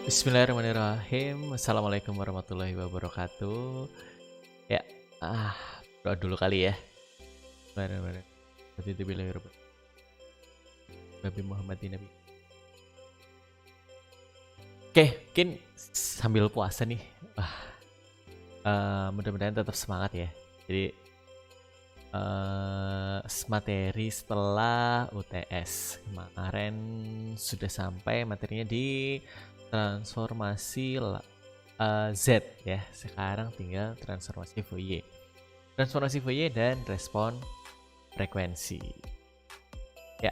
Bismillahirrahmanirrahim. Assalamualaikum warahmatullahi wabarakatuh. Ya, ah, doa dulu kali ya. Bareng-bareng. Nabi Muhammadin Nabi. Oke, mungkin sambil puasa nih. Mudah-mudahan tetap semangat ya. Jadi materi setelah UTS kemarin sudah sampai materinya di transformasi Z ya. Sekarang tinggal transformasi Fourier. Transformasi Fourier dan respon frekuensi. Ya,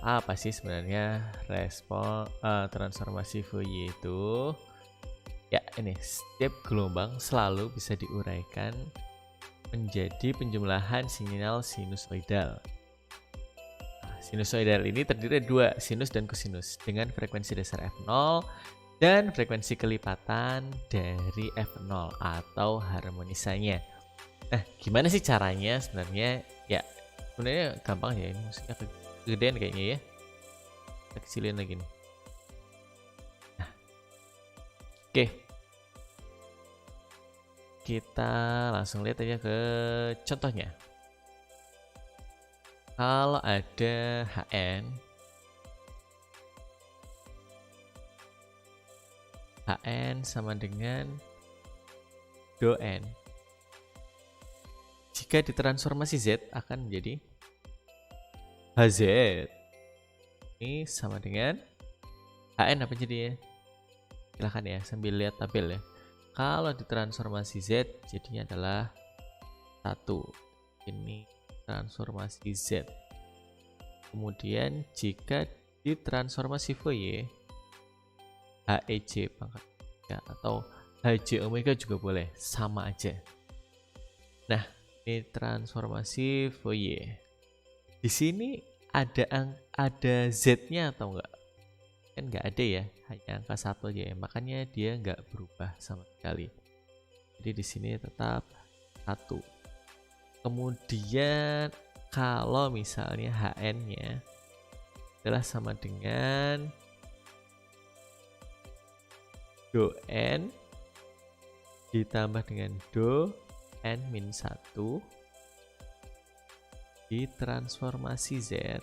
apa sih sebenarnya respon transformasi Fourier itu? Ya, ini setiap gelombang selalu bisa diuraikan menjadi penjumlahan sinyal sinusoidal. Sinusoidal ini terdiri dari dua, sinus dan kosinus, dengan frekuensi dasar F0 dan frekuensi kelipatan dari F0 atau harmonisanya. Nah, gimana sih caranya sebenarnya? Ya, sebenarnya gampang ya, ini maksudnya kegedean kayaknya ya. Kita kecilin lagi nih. Nah, oke. Kita langsung lihat aja ke contohnya. Kalau ada HN sama dengan DON. Jika ditransformasi Z akan menjadi HZ. Ini sama dengan HN apa jadinya? Silahkan ya sambil lihat tabel ya. Kalau ditransformasi Z jadinya adalah 1. Ini transformasi Z. Kemudian jika ditransformasi Fourier HEJ pangkat ya, atau HJ omega juga boleh, sama aja. Nah, ini transformasi Fourier. Di sini ada Z-nya atau enggak? Kan enggak ada ya, hanya angka 1 aja ya. Makanya dia enggak berubah sama sekali. Jadi di sini tetap 1. Kemudian kalau misalnya HN-nya adalah sama dengan do n ditambah dengan do n min 1 ditransformasi Z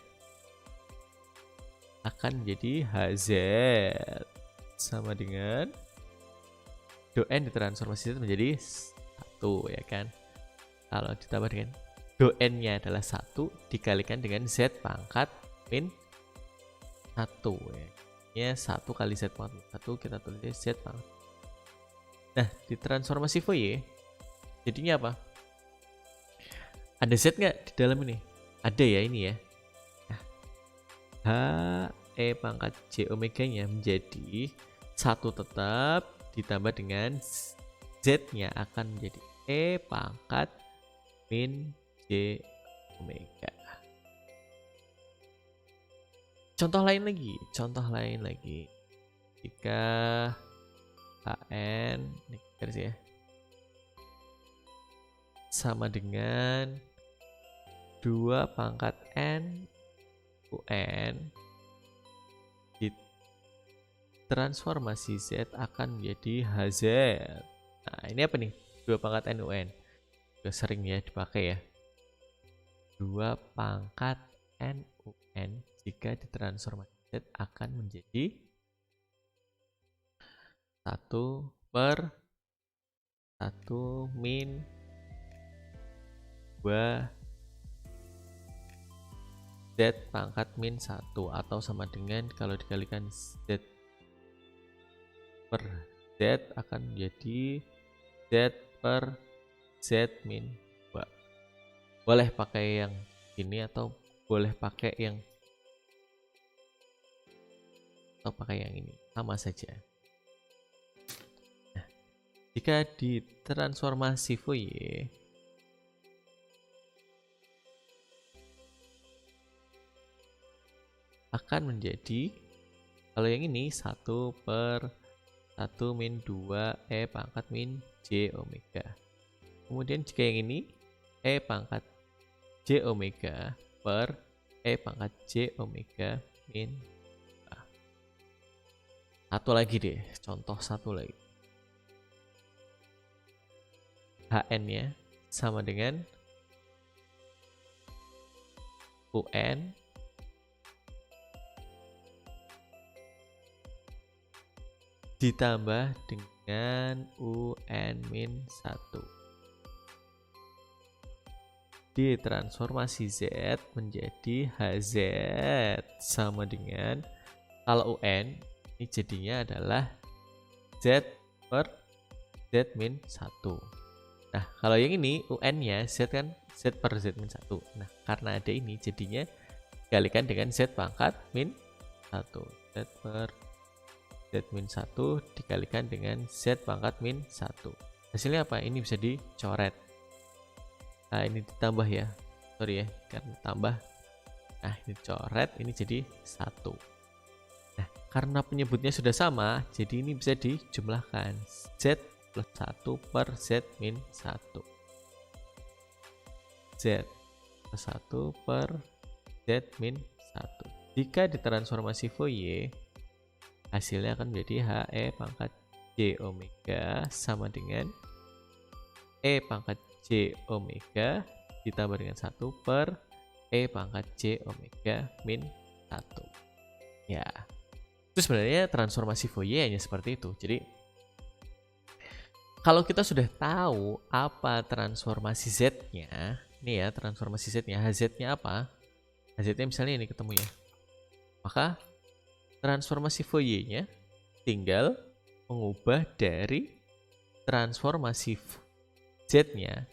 akan menjadi HZ sama dengan do n ditransformasi Z menjadi 1 ya kan. Kalau ditambah dengan do n-nya adalah 1 dikalikan dengan Z pangkat min 1 ya. Ya 1 kali Z pangkat 1 kita tulis Z pangkat. Nah, ditransformasi Fourier jadinya apa? Ada Z nggak di dalam ini? Ada ya ini ya. Nah, H E pangkat J omega nya menjadi 1 tetap ditambah dengan Z-nya akan menjadi E pangkat min J omega. Contoh lain lagi. Jika HN ini garis ya sama dengan 2 pangkat N UN transformasi Z akan menjadi HZ. Nah, ini apa nih? 2 pangkat N UN. Sudah sering ya dipakai ya. 2 pangkat N UN jika ditransformasi Z akan menjadi 1 per 1 min 2 Z pangkat min 1 atau sama dengan kalau dikalikan Z per Z akan menjadi Z per Z min 2. Boleh pakai yang ini atau boleh pakai yang ini, sama saja. Nah, jika ditransformasi Fourier akan menjadi, kalau yang ini 1 per 1 min 2 E pangkat min J omega. Kemudian jika yang ini E pangkat J omega per E pangkat J omega min Satu lagi deh, contoh satu lagi. HN-nya sama dengan UN ditambah dengan UN-1. Ditransformasi Z menjadi HZ sama dengan, kalau UN ini jadinya adalah Z per Z min 1. Nah, kalau yang ini UN-nya Z kan Z per Z min 1. Nah, karena ada ini jadinya dikalikan dengan Z pangkat min 1. Z per Z min 1 dikalikan dengan Z pangkat min 1. Hasilnya apa? Ini bisa dicoret. Nah, ini ditambah ya. Sorry ya, karena tambah. Nah, ini coret, ini jadi 1. Nah, karena penyebutnya sudah sama, jadi ini bisa dijumlahkan. Z plus 1 per Z min 1. Z plus 1 per Z min 1. Jika ditransformasi Fourier, hasilnya akan menjadi HE pangkat J omega sama dengan E pangkat J omega ditambah dengan 1 per E pangkat J omega min 1. Ya, itu sebenarnya transformasi Fourier hanya seperti itu. Jadi kalau kita sudah tahu apa transformasi Z-nya, ini ya transformasi Z-nya, HZ-nya apa? HZ-nya misalnya ini ketemu ya. Maka transformasi Fourier-nya tinggal mengubah dari transformasi Z-nya.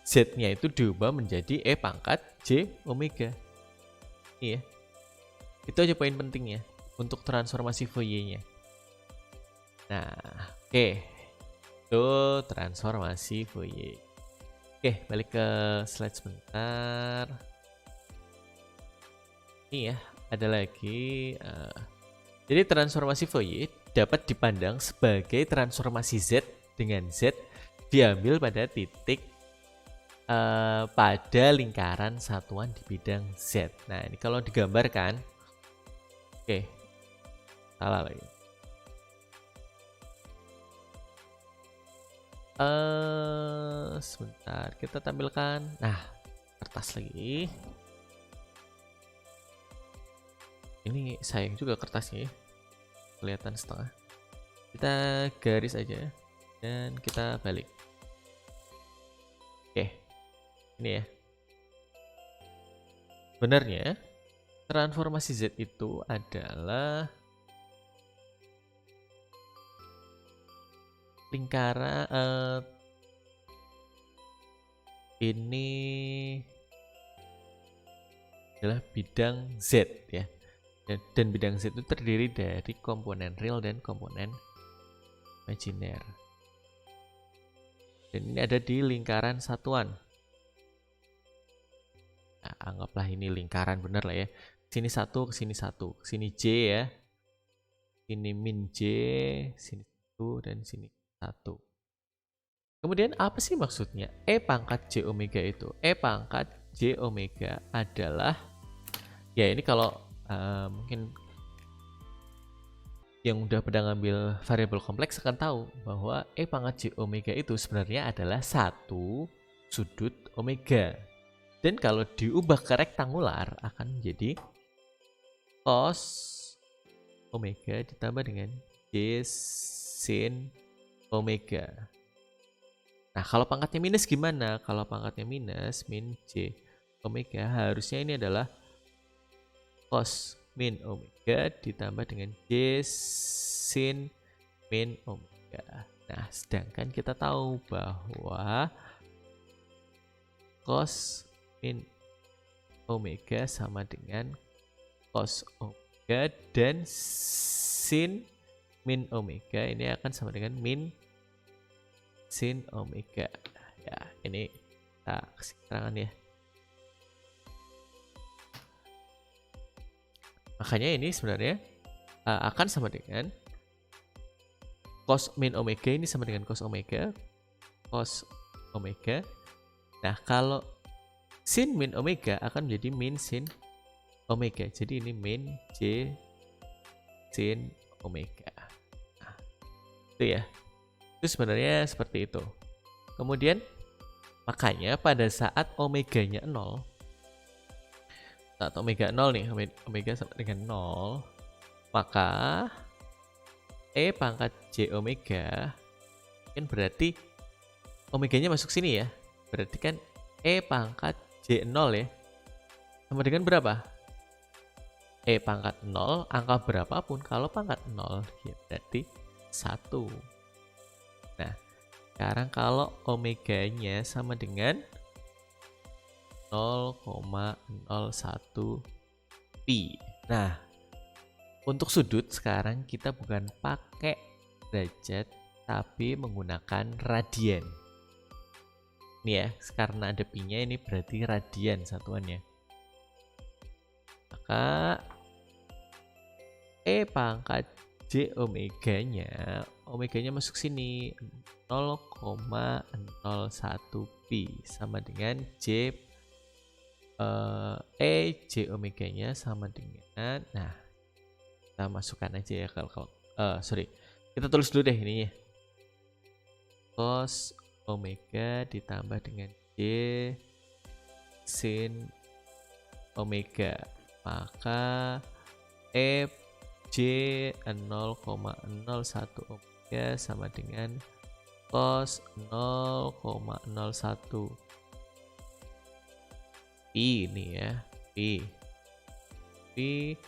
Z-nya itu diubah menjadi E pangkat J omega. Iya. Itu aja poin pentingnya untuk transformasi Fourier-nya. Nah, oke. Itu transformasi Fourier. Oke, balik ke slide sebentar. Ini ya, ada lagi. Jadi transformasi Fourier dapat dipandang sebagai transformasi Z dengan Z diambil pada titik pada lingkaran satuan di bidang Z. Nah, ini kalau digambarkan, oke, salah lagi. Sebentar, kita tampilkan. Nah, kertas lagi. Ini sayang juga kertasnya ya, kelihatan setengah. Kita garis aja dan kita balik. Oke, ini ya. Benarnya transformasi Z itu adalah lingkaran ini adalah bidang Z ya, dan bidang Z itu terdiri dari komponen real dan komponen imajiner, dan ini ada di lingkaran satuan. Nah, anggaplah ini lingkaran bener lah ya, sini 1, kesini 1, kesini J ya, sini min J, sini 1, dan sini 1. Kemudian apa sih maksudnya E pangkat J omega itu? E pangkat J omega adalah, ya ini kalau mungkin yang udah pada ngambil variabel kompleks akan tahu bahwa E pangkat J omega itu sebenarnya adalah satu sudut omega. Dan kalau diubah ke rektangular akan menjadi cos omega ditambah dengan J sin omega. Nah, kalau pangkatnya minus gimana? Kalau pangkatnya minus, min J omega, harusnya ini adalah cos min omega ditambah dengan J sin min omega. Nah, sedangkan kita tahu bahwa cos min omega sama dengan cos omega, dan sin min omega ini akan sama dengan min sin omega. Ya, ini kita kasih keterangan ya. Makanya ini sebenarnya akan sama dengan cos min omega, ini sama dengan cos omega, cos omega. Nah, kalau sin min omega akan menjadi min sin omega. Jadi ini min J sin omega. Nah, itu ya. Itu sebenarnya seperti itu. Kemudian makanya pada saat omeganya 0, saat omega 0 nih, omega sama dengan 0, maka E pangkat J omega kan berarti omeganya masuk sini ya. Berarti kan E pangkat J0 ya. Sama dengan berapa? E pangkat 0, angka berapapun kalau pangkat 0 ya berarti 1. Nah, sekarang kalau omeganya sama dengan 0,01 pi. Nah, untuk sudut sekarang kita bukan pakai derajat tapi menggunakan radian. Ini ya, karena ada pi-nya ini berarti radian satuannya. Maka E pangkat J omeganya masuk sini 0,01 pi sama dengan J J omeganya sama dengan, nah kita masukkan aja ya kalau sorry, kita tulis dulu deh ininya, cos omega ditambah dengan J sin omega, maka J 0,01 omega sama dengan cos 0,01 pi ini ya, pi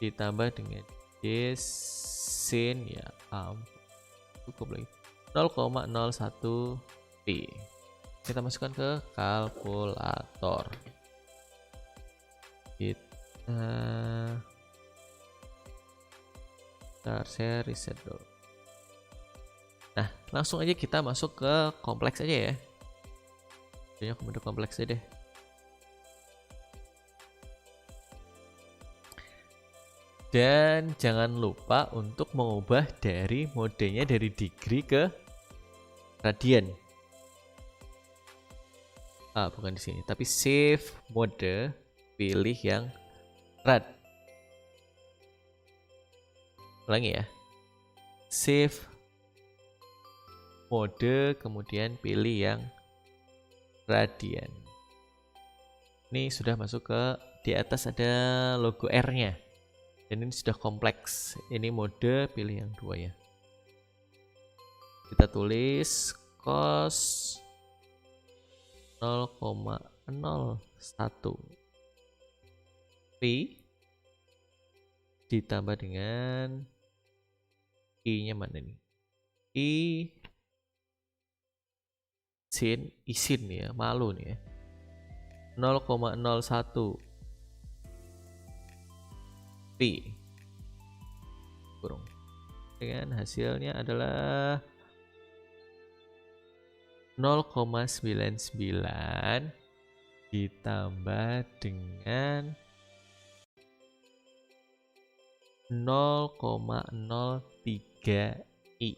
ditambah dengan J sin ya cukup lagi 0,01 pi. Kita masukkan ke kalkulator. Saya reset dulu. Nah, langsung aja kita masuk ke kompleks aja ya. Jadinya komando kompleks aja deh. Dan jangan lupa untuk mengubah dari modenya dari degree ke radian. Bukan di sini, tapi save mode, pilih yang rad. Ulangi ya. Save mode, kemudian pilih yang radian. Ini sudah masuk ke, di atas ada logo R-nya. Dan ini sudah kompleks. Ini mode, pilih yang 2 ya. Kita tulis cos 0,01 pi ditambah dengan I-nya mana nih? Isin ya, malu nih ya. 0,01 pi kurung dengan hasilnya adalah 0,99 ditambah dengan 0,03 I.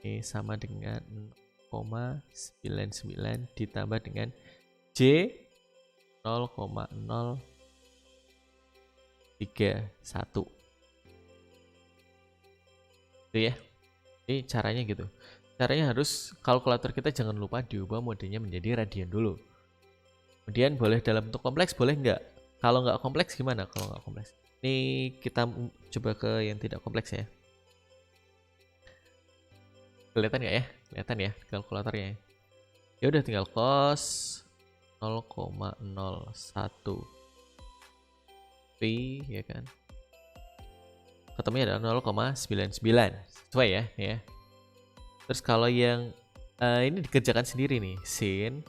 Ini sama dengan 0,99 ditambah dengan J 0,031. Itu ya. Ini caranya gitu. Caranya harus kalkulator kita jangan lupa diubah modenya menjadi radian dulu. Kemudian boleh dalam bentuk kompleks, boleh nggak? Kalau nggak kompleks gimana? Kalau nggak kompleks, ini kita coba ke yang tidak kompleks ya. Kelihatan nggak ya? Kelihatan ya kalkulatornya. Ya udah tinggal cos 0,01 pi ya kan. Ketemunya adalah 0,99 sesuai ya. Terus kalau yang ini dikerjakan sendiri nih, sin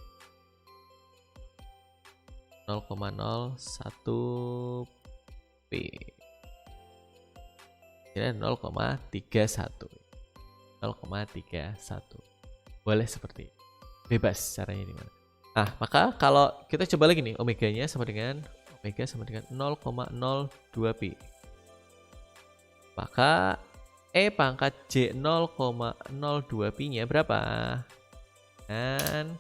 0,01 pi ini 0,31 boleh seperti ini. Bebas caranya di mana. Nah, maka kalau kita coba lagi nih, omeganya sama dengan 0,02 pi, maka E pangkat J 0,02 pi nya berapa? Dan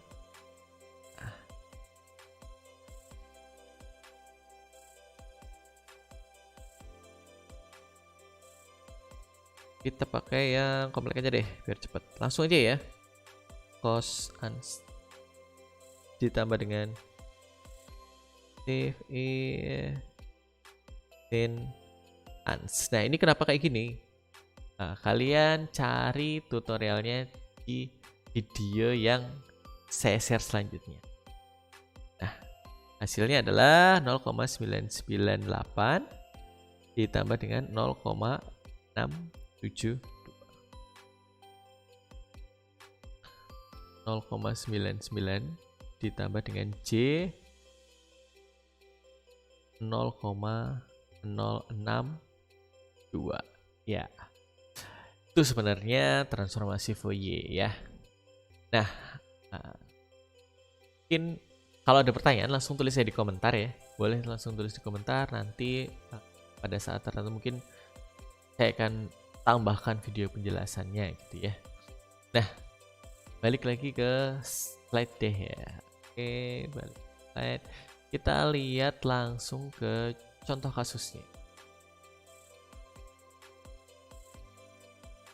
Kita pakai yang komplek aja deh biar cepet. Langsung aja ya. Cos ans ditambah dengan save in ans. Nah, ini kenapa kayak gini? Nah, kalian cari tutorialnya di video yang saya share selanjutnya. Nah, hasilnya adalah 0,998 ditambah dengan 0,672. 0,99 ditambah dengan J 0,062. Ya. Itu sebenarnya transformasi Fourier ya. Nah, mungkin kalau ada pertanyaan langsung tulis saya di komentar ya. Boleh langsung tulis di komentar, nanti pada saat tertentu mungkin saya akan tambahkan video penjelasannya gitu ya. Nah, balik lagi ke slide deh ya. Oke, balik slide. Kita lihat langsung ke contoh kasusnya.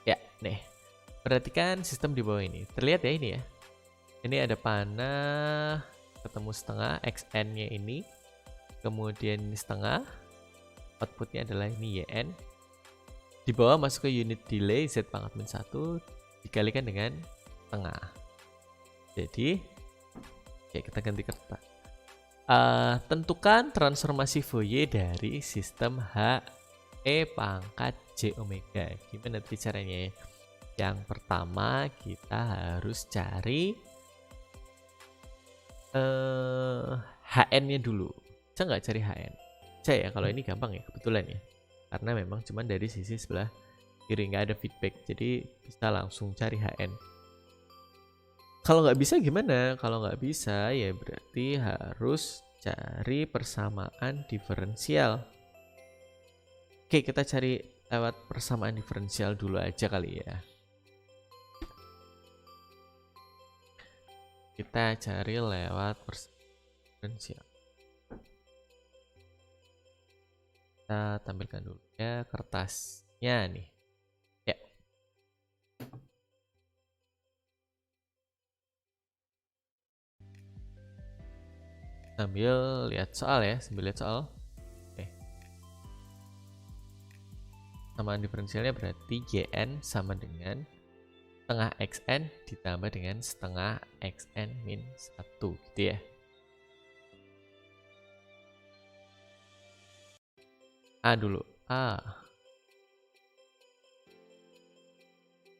Ya, nih. Perhatikan sistem di bawah ini. Terlihat ya ini ya. Ini ada panah ketemu setengah, XN-nya ini. Kemudian ini setengah. Outputnya adalah ini YN. Di bawah masuk ke unit delay Z pangkat min 1 dikalikan dengan setengah. Jadi, oke, kita ganti kertas. Tentukan transformasi Fourier dari sistem H E pangkat J omega. Gimana nanti caranya ya? Yang pertama kita harus cari HN-nya dulu. Bisa nggak cari HN? Bisa ya, kalau ini gampang ya kebetulan ya. Karena memang cuma dari sisi sebelah kiri, nggak ada feedback. Jadi bisa langsung cari HN. Kalau nggak bisa gimana? Kalau nggak bisa ya berarti harus cari persamaan diferensial. Oke, kita cari lewat persamaan diferensial dulu aja kali ya. Kita cari lewat persamaan diferensial. Kita tampilkan dulu ya kertasnya nih. Ya. Sambil lihat soal ya, sambil lihat soal. Oke. Persamaan diferensialnya berarti YN sama dengan setengah XN ditambah dengan setengah XN min 1 gitu ya. A dulu. A.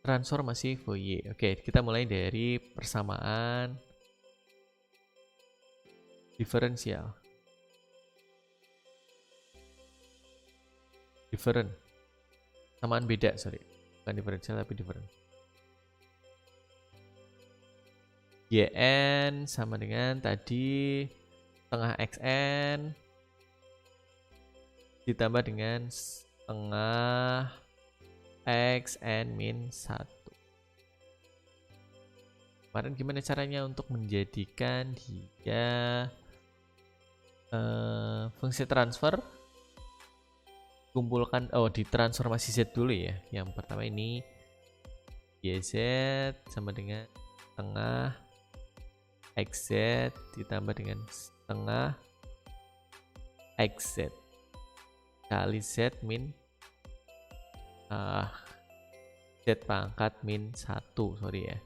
Transformasi Fourier. Oke, kita mulai dari persamaan diferensial. Different. Samaan beda, sorry. Bukan diferensial tapi different. YN sama dengan tadi setengah XN ditambah dengan setengah XN min 1. Kemarin gimana caranya untuk menjadikan dia fungsi transfer? Kumpulkan, di transformasi Z dulu ya. Yang pertama ini YZ sama dengan setengah XZ ditambah dengan setengah XZ kali Z min Z pangkat min 1, sorry ya.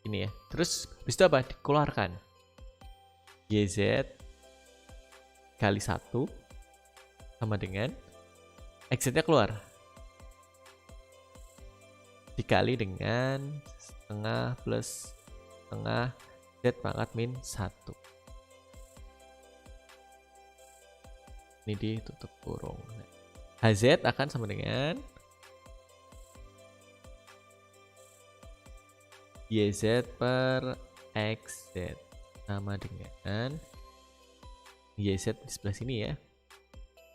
Ini ya. Terus habis itu apa? Dikeluarkan. YZ kali 1 sama dengan XZ-nya keluar. Dikali dengan setengah plus setengah Z pangkat min 1. Ini ditutup kurung. HZ akan sama dengan YZ per XZ sama dengan YZ di sebelah sini ya.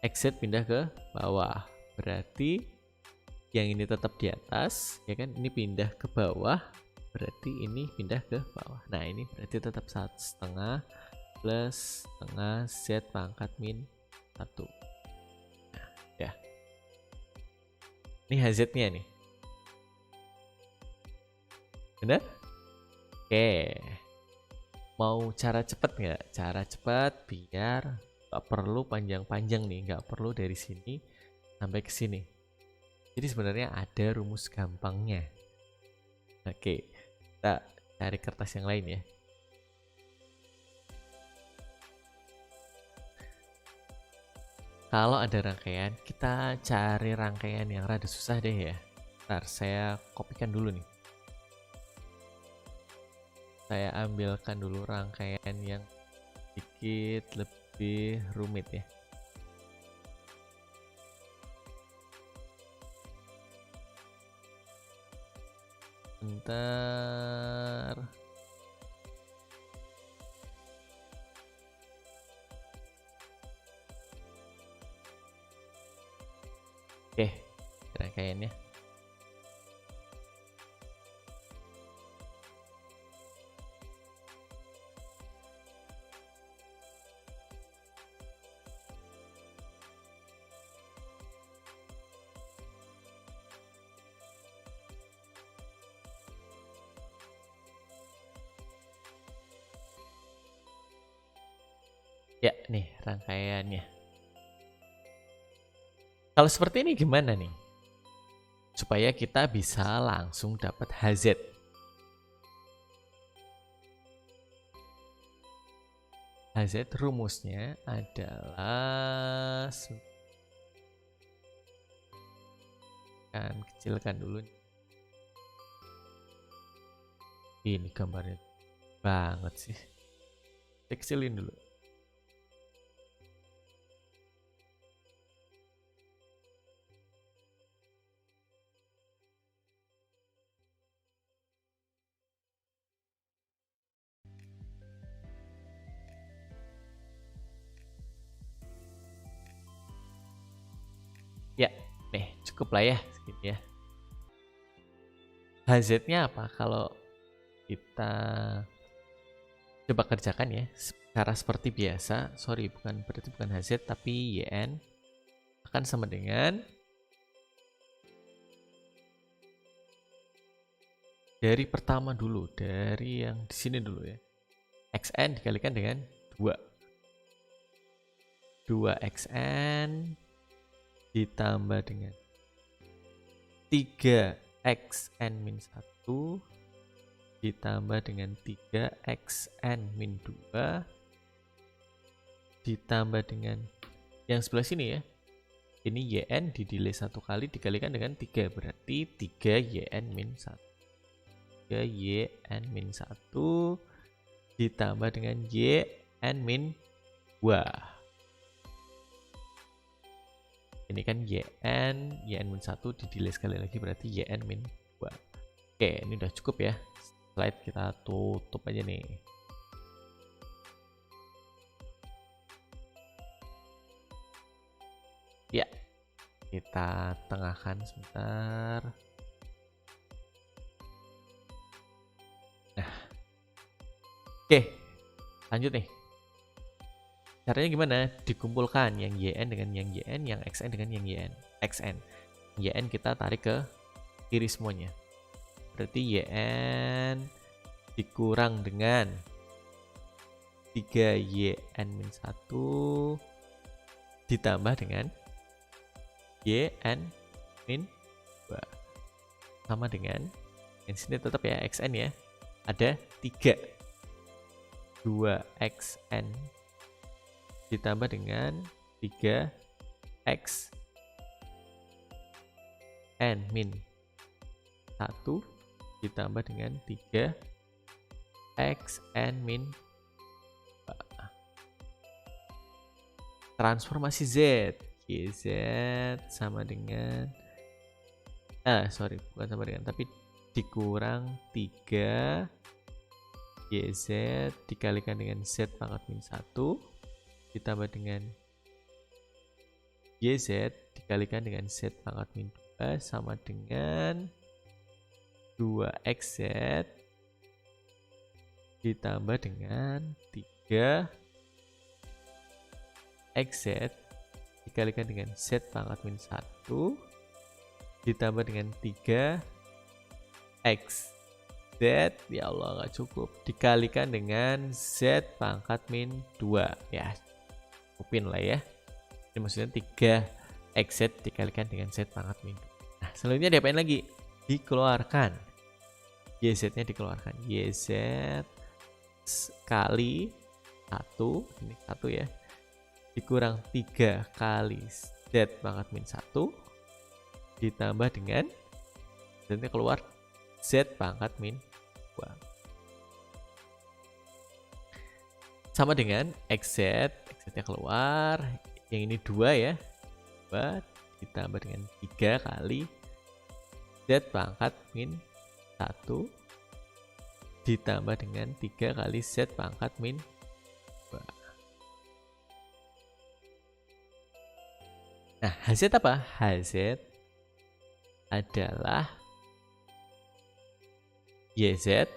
XZ pindah ke bawah. Berarti yang ini tetap di atas, ya kan? Ini pindah ke bawah, berarti ini pindah ke bawah. Nah, ini berarti tetap 1,5 plus setengah Z pangkat min 1. Nah, ya. Ini HZ-nya nih. Benar? Oke. Mau cara cepet nggak? Cara cepet biar nggak perlu panjang-panjang nih, nggak perlu dari sini sampai ke sini. Jadi sebenarnya ada rumus gampangnya. Oke, kita cari kertas yang lain ya. Kalau ada rangkaian, kita cari rangkaian yang rada susah deh ya. Ntar saya kopikan dulu nih. Saya ambilkan dulu rangkaian yang sedikit lebih rumit ya. Bentar. Oke, rangkaiannya. Ya, nih rangkaiannya. Kalau seperti ini gimana nih? Supaya kita bisa langsung dapat HZ. HZ rumusnya adalah, kan kecilkan dulu. Ini gambarnya banget sih. Kecilin dulu. Ya, nih cukup lah ya segini ya. HZ-nya apa? Kalau kita coba kerjakan ya, cara seperti biasa. Sorry, berarti bukan HZ tapi YN akan sama dengan dari pertama dulu, dari yang di sini dulu ya. XN dikalikan dengan 2. 2XN ditambah dengan 3XN min 1 ditambah dengan 3XN min 2 ditambah dengan yang sebelah sini ya. Ini YN didelay 1 kali dikalikan dengan 3, berarti 3YN min 1. 3YN min 1 ditambah dengan YN min 2. Ini kan YN min 1 didelay sekali lagi berarti YN min 2. Oke, ini udah cukup ya. Slide kita tutup aja nih. Ya, kita tengahkan sebentar. Nah, oke, lanjut nih. Caranya gimana? Dikumpulkan yang YN dengan yang YN, yang XN dengan yang YN. XN. YN kita tarik ke kiri semuanya. Berarti YN dikurang dengan 3YN min 1 ditambah dengan YN min 2 sama dengan yang sini tetap ya XN ya, ada 3 2XN ditambah dengan 3X N min 1 ditambah dengan 3X N min 2. Transformasi Z YZ sama dengan bukan sama dengan, tapi dikurang 3 YZ dikalikan dengan Z pangkat min 1 ditambah dengan YZ dikalikan dengan Z pangkat min 2 sama dengan 2XZ ditambah dengan 3XZ dikalikan dengan Z pangkat min 1 ditambah dengan 3x Z, ya Allah nggak cukup, dikalikan dengan Z pangkat min 2. Ya, cukupin lah ya. Ini maksudnya 3xz dikalikan dengan Z pangkat min 2. Nah, selanjutnya diapain lagi? Dikeluarkan. YZ-nya dikeluarkan. YZ kali 1, ini 1 ya, dikurang 3 kali Z pangkat min 1, ditambah dengan Z-nya keluar, Z pangkat min 2. Sama dengan XZ, XZ-nya keluar, yang ini 2 ya, 2 ditambah dengan 3 kali Z pangkat min 1 ditambah dengan 3 kali Z pangkat min 2. Nah, HZ apa? HZ adalah YZ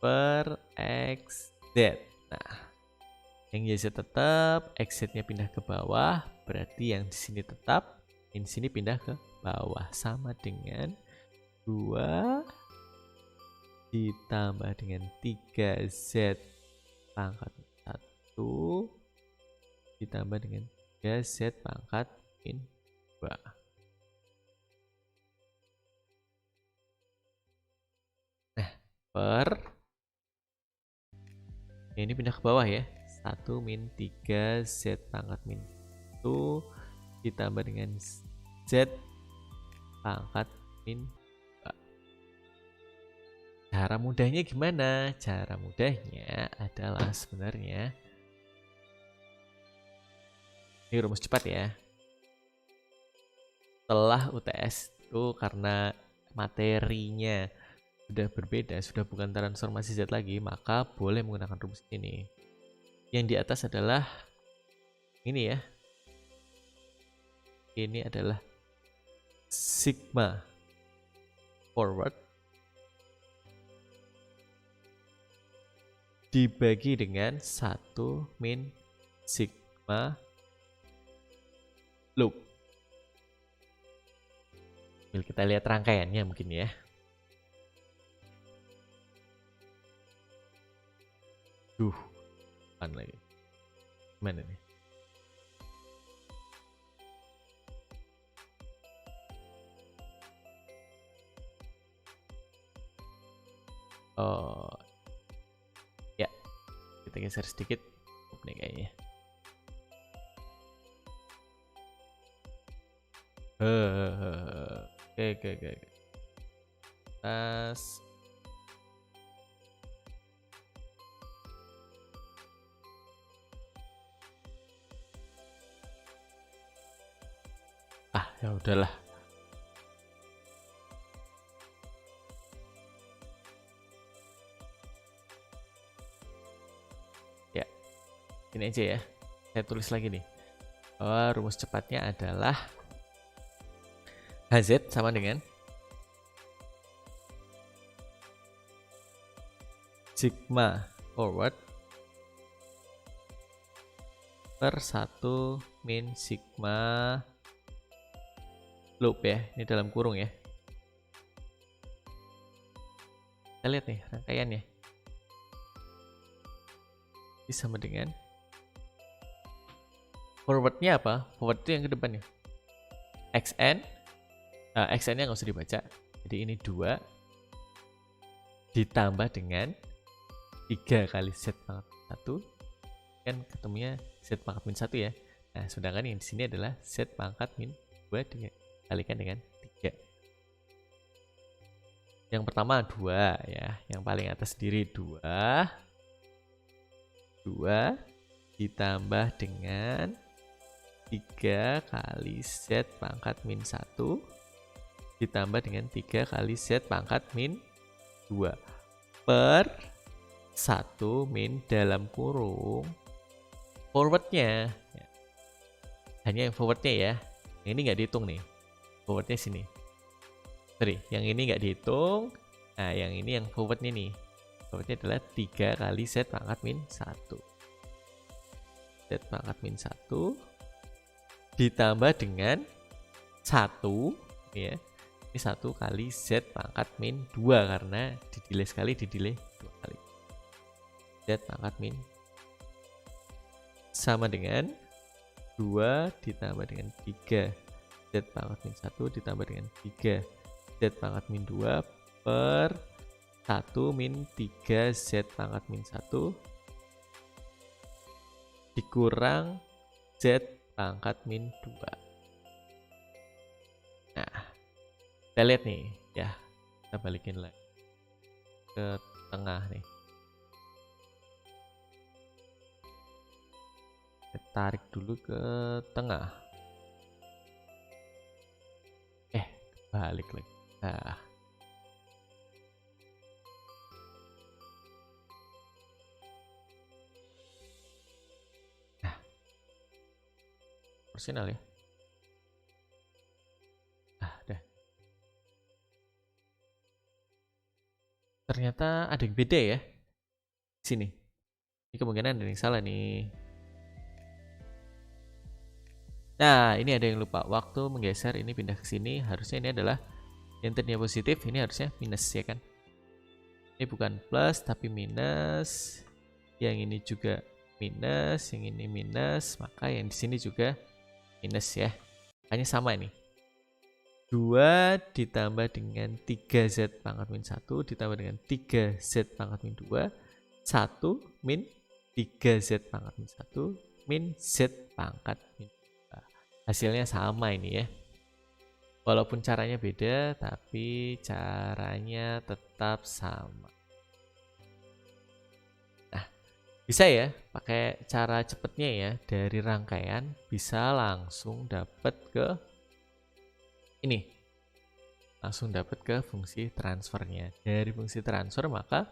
per XZ. Nah, yang YZ tetap, XZ-nya pindah ke bawah, berarti yang di sini tetap, yang di sini pindah ke bawah, sama dengan 2 ditambah dengan 3Z pangkat 1 ditambah dengan 3Z pangkat min 2. Nah, per ini pindah ke bawah ya, 1 min 3Z pangkat min 1 ditambah dengan Z pangkat min 2. Cara mudahnya gimana? Cara mudahnya adalah sebenarnya ini rumus cepat ya. Setelah UTS itu karena materinya sudah berbeda, sudah bukan transformasi Z lagi, maka boleh menggunakan rumus ini. Yang di atas adalah ini ya. Ini adalah sigma forward dibagi dengan 1 min sigma loop. Kita lihat rangkaiannya mungkin ya. Apaan lagi? Gimana nih? Oh, ya, kita geser sedikit, nih kayaknya. Oke. Tas. Ya udahlah. Ya, ini aja ya. Saya tulis lagi nih. Rumus cepatnya adalah HZ sama dengan sigma forward per 1 min sigma loop ya, ini dalam kurung ya. Kita lihat nih rangkaiannya. Ini sama dengan forwardnya apa? Forward itu yang ke depannya. XN, XN-nya nggak usah dibaca. Jadi ini 2 ditambah dengan 3 kali Z pangkat 1, kan ketemunya Z pangkat min 1 ya. Nah, sedangkan yang di sini adalah Z pangkat min 2 dikalikan dengan 3. Yang pertama 2 ya, yang paling atas sendiri 2 ditambah dengan 3 kali Z pangkat min 1 ditambah dengan 3 kali Z pangkat min 2 per 1 min dalam kurung forwardnya ya. Hanya yang forwardnya ya, yang ini nggak dihitung nih, forwardnya sini. Sorry, yang ini nggak dihitung. Nah, yang ini yang forwardnya nih, forwardnya adalah 3 kali Z pangkat min 1 Z pangkat min 1 ditambah dengan 1 ya. Ini 1 kali Z pangkat min 2 karena didelay sekali, didelay 2 kali. Z pangkat min sama dengan 2 ditambah dengan 3 Z pangkat min 1 ditambah dengan 3 Z pangkat min 2 per 1 min 3 Z pangkat min 1 dikurang Z pangkat min 2. Nah, kita lihat nih ya, kita balikin lagi ke tengah nih. Kita tarik dulu ke tengah. Balik lagi. Nah. Proporsional ya. Dah. Ternyata ada yang beda ya. Sini. Ini kemungkinan ada yang salah nih. Nah, ini ada yang lupa. Waktu menggeser ini pindah ke sini, harusnya ini adalah yang tadinya positif, ini harusnya minus ya kan. Ini bukan plus tapi minus. Yang ini juga minus, yang ini minus, maka yang di sini juga minus ya. Makanya sama nih. 2 ditambah dengan 3Z pangkat min 1 ditambah dengan 3Z pangkat min 2 1 min 3Z pangkat min 1 min Z pangkat min 2. Hasilnya sama ini ya. Walaupun caranya beda tapi caranya tetap sama. Nah, bisa ya pakai cara cepetnya ya, dari rangkaian bisa langsung dapat ke ini, langsung dapat ke fungsi transfernya. Dari fungsi transfer maka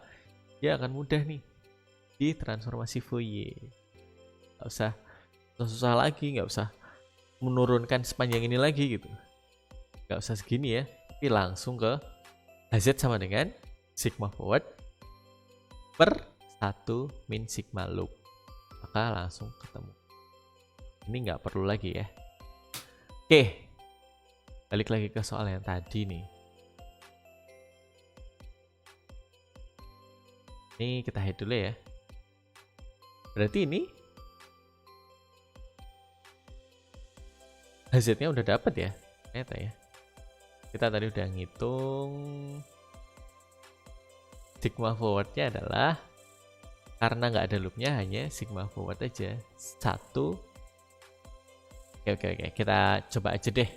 dia akan mudah nih di transformasi Fourier. Nggak usah susah lagi, nggak usah menurunkan sepanjang ini lagi gitu, nggak usah segini ya, tapi langsung ke HZ sama dengan sigma forward per 1 min sigma loop, maka langsung ketemu. Ini nggak perlu lagi ya. Oke, balik lagi ke soal yang tadi nih. Ini kita hide dulu ya. Berarti ini HZ-nya udah dapat ya, ternyata ya. Kita tadi udah ngitung sigma forward-nya adalah, karena nggak ada loop-nya, hanya sigma forward aja 1. Oke, kita coba aja deh.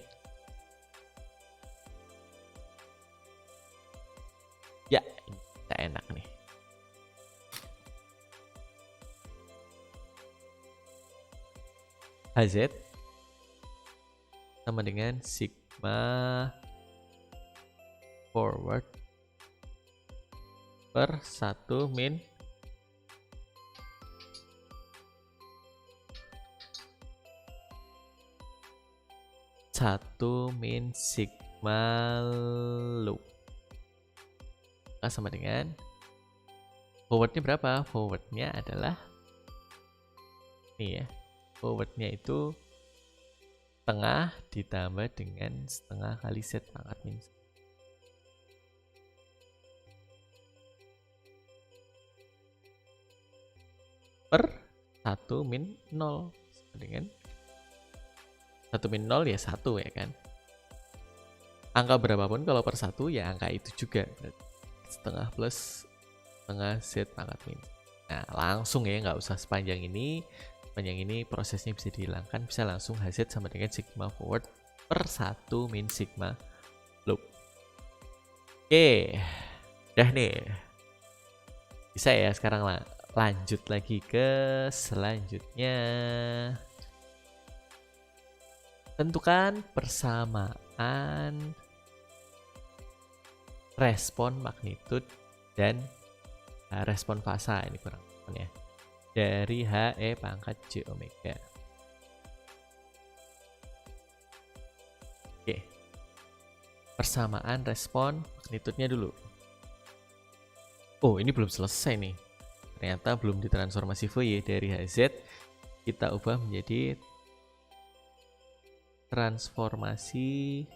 Ya, ini kita enak nih. HZ sama dengan sigma forward per 1 min sigma loop, sama dengan forwardnya berapa? Forwardnya adalah ini ya, forwardnya itu setengah ditambah dengan setengah kali Z pangkat min 1 per 1 min 0 sama dengan 1 min 0 ya 1 ya kan. Angka berapapun kalau per 1 ya angka itu juga, setengah plus setengah Z pangkat min. Nah langsung ya, nggak usah sepanjang ini. Sepanjang ini prosesnya bisa dihilangkan, bisa langsung HZ sama dengan sigma forward per 1 min sigma loop. Oke, udah nih. Bisa ya sekarang lanjut lagi ke selanjutnya. Tentukan persamaan respon magnitude dan respon fasa, ini kurang ya, dari HE pangkat J omega. Oke, persamaan respon magnitude-nya dulu. Oh, ini belum selesai nih. Ternyata belum ditransformasi Fourier. Dari HZ kita ubah menjadi transformasi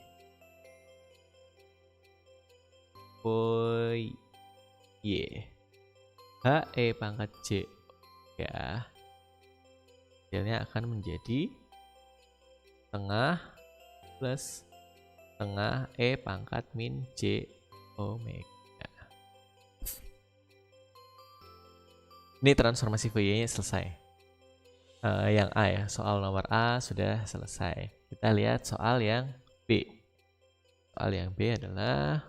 Y. HE pangkat J ya. Hasilnya akan menjadi setengah plus setengah E pangkat min J omega. Ini transformasi Fourier-nya selesai. Yang A ya, soal nomor A sudah selesai. Kita lihat soal yang B. Soal yang B adalah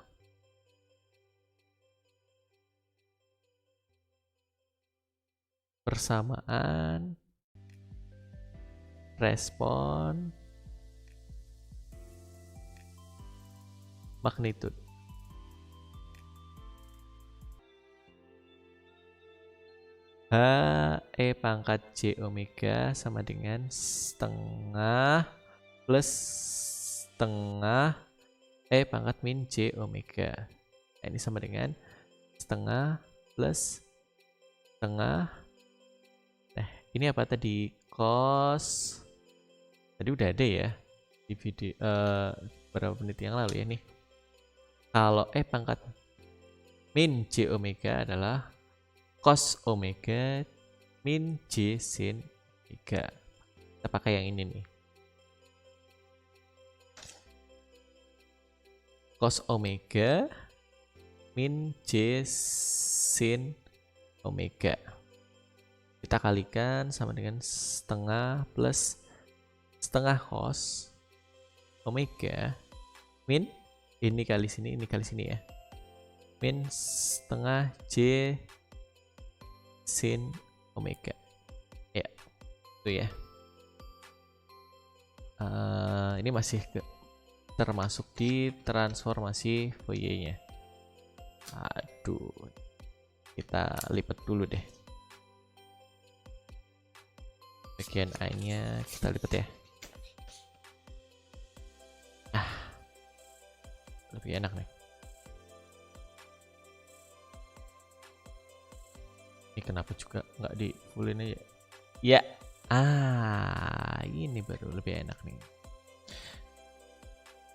persamaan respon magnitude. HE pangkat J omega sama dengan setengah plus setengah E pangkat min J omega. Nah, ini sama dengan setengah plus setengah. Nah, ini apa tadi? Cos. Tadi udah ada ya di video beberapa menit yang lalu ya nih. Kalau E pangkat min J omega adalah cos omega min J sin omega. Kita pakai yang ini nih. Cos omega min J sin omega. Kita kalikan sama dengan setengah plus setengah cos omega min ini kali sini ya. Min setengah J sin omega. Ya, itu ya. Ini masih termasuk di transformasi Fourier-nya. Aduh, kita lipat dulu deh. Bagian A-nya kita lipat ya. Lebih enak nih. Ini kenapa juga nggak di fullin aja? Ya, ini baru lebih enak nih.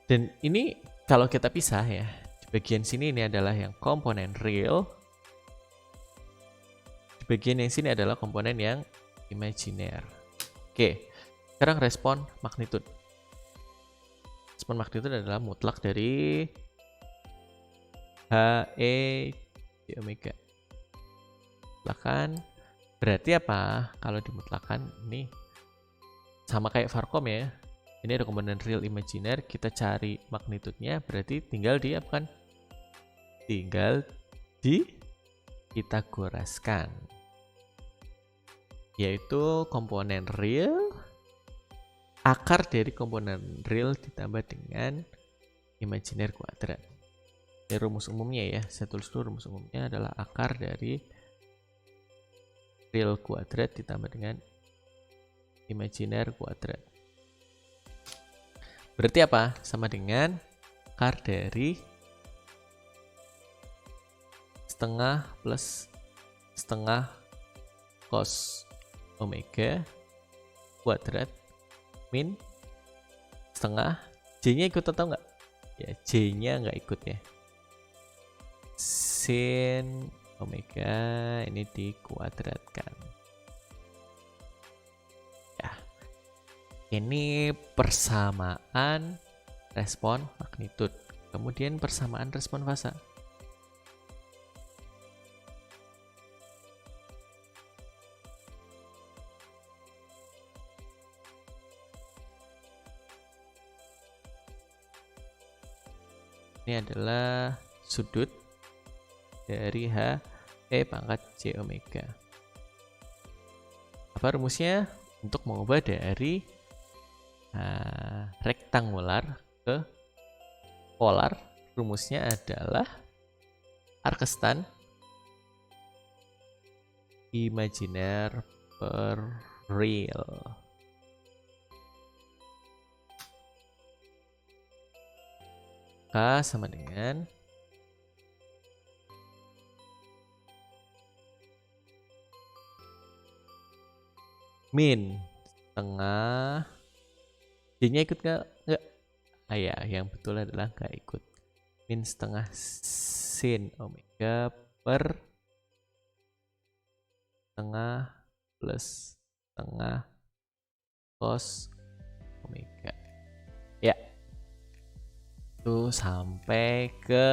Dan ini kalau kita pisah ya, di bagian sini ini adalah yang komponen real. Di bagian yang sini adalah komponen yang imajiner. Oke, sekarang respon magnitude. Respon magnitude adalah mutlak dari HE J omega. Mutlakan berarti apa? Kalau dimutlakan ini sama kayak Varkom ya. Ini ada komponen real imajiner, kita cari magnitudenya, berarti tinggal di apa kan? Tinggal di Pitagoraskan. Yaitu komponen real, akar dari komponen real ditambah dengan imajiner kuadrat. Ini rumus umumnya ya, saya tulis dulu rumus umumnya adalah akar dari real kuadrat ditambah dengan imajiner kuadrat. Berarti apa? Sama dengan akar dari setengah plus setengah cos omega kuadrat min setengah J-nya ikut atau enggak? Ya, J-nya enggak ikut ya. Sin omega ini dikuadratkan. Ini persamaan respon magnitude. Kemudian persamaan respon fasa. Ini adalah sudut dari H E pangkat J omega. Apa rumusnya? Untuk mengubah dari rektangular ke polar, rumusnya adalah arkestan imajiner per real. K sama dengan min setengah J-nya ikut nggak? Ah ya, yang betul adalah nggak ikut. Min setengah sin omega per setengah plus setengah cos omega. Ya, itu sampai ke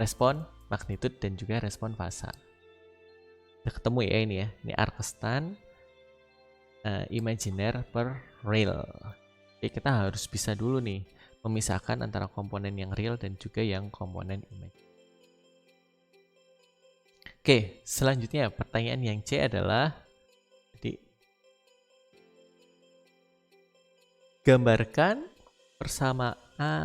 respon magnitude dan juga respon fasa. Udah ketemu ya ini ya. Ini Arkestan imajiner per real. Oke, kita harus bisa dulu nih memisahkan antara komponen yang real dan juga yang komponen imajiner. Oke, selanjutnya pertanyaan yang C adalah, jadi gambarkan persamaan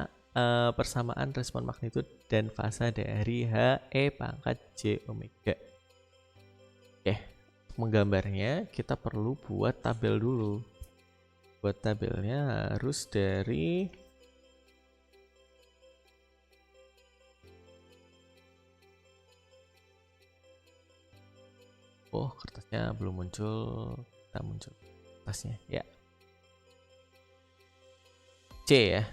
respon magnitude dan fasa dari HE pangkat J omega. Oke, menggambarnya kita perlu buat tabel dulu. Buat tabelnya harus dari kertasnya belum muncul, kita muncul kertasnya ya. C ya,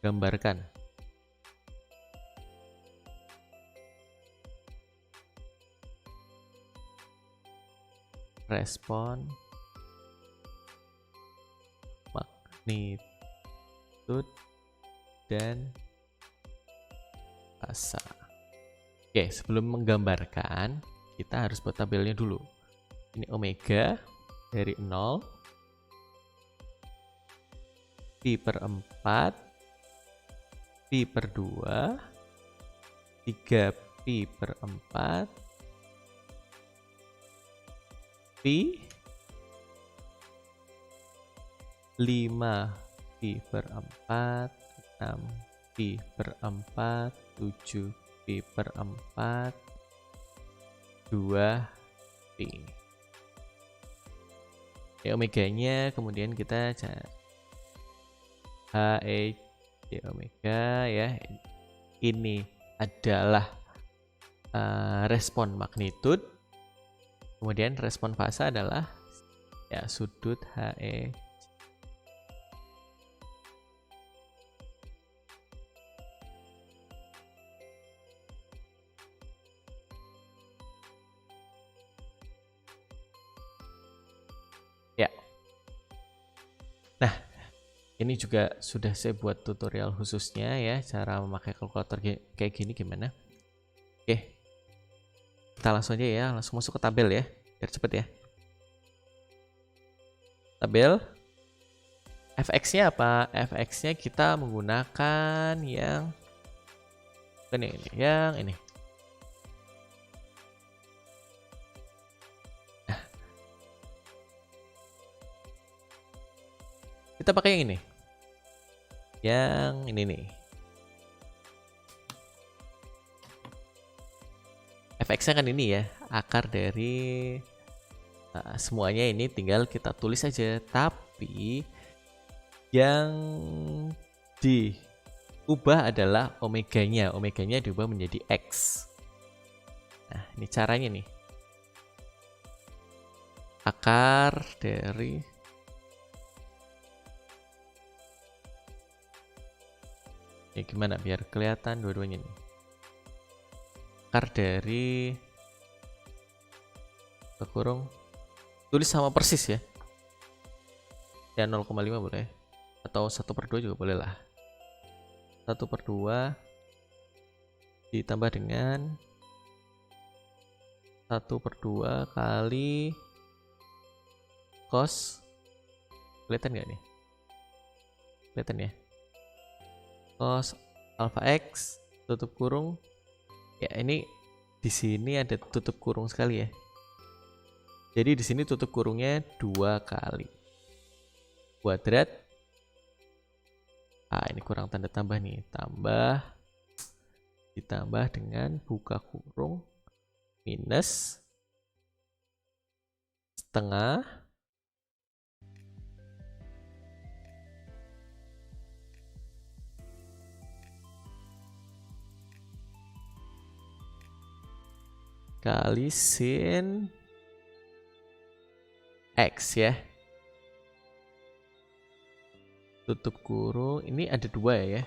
gambarkan respon magnitude dan fasa. Oke, sebelum menggambarkan kita harus buat tabelnya dulu. Ini omega dari 0, pi per 4, pi per 2, 3 pi per 4, pi, 5 pi per 4, 6 pi per 4, 7 pi per 4, 2 pi. Ya, omeganya kemudian kita cari HE J omega ya. Ini adalah respon magnitude. Kemudian respon fasa adalah ya sudut HE. Ya. Nah, ini juga sudah saya buat tutorial khususnya ya, cara memakai kalkulator kayak gini gimana. Oke, kita langsung aja ya, langsung masuk ke tabel ya, biar cepet ya. Tabel fx-nya apa? Fx-nya kita menggunakan yang ini. Kita pakai yang ini. Yang ini nih. Fx-nya kan ini ya, akar dari semuanya ini tinggal kita tulis aja. Tapi yang diubah adalah omeganya. Omeganya diubah menjadi X. Nah, ini caranya nih. Akar dari ini gimana biar kelihatan dua-duanya nih. Akar dari kurung tulis sama persis ya. Ya 0,5 boleh. Atau 1/2 juga boleh lah. 1/2 ditambah dengan 1/2 kali cos. Kelihatan nggak nih? Kelihatan ya? Cos alpha x tutup kurung. Ya, ini di sini ada tutup kurung sekali ya. Jadi di sini tutup kurungnya 2 kali. Kuadrat. Ini kurang tanda tambah nih. Tambah ditambah dengan buka kurung minus setengah kali sin X ya. tutup kurung. Ini ada 2 ya,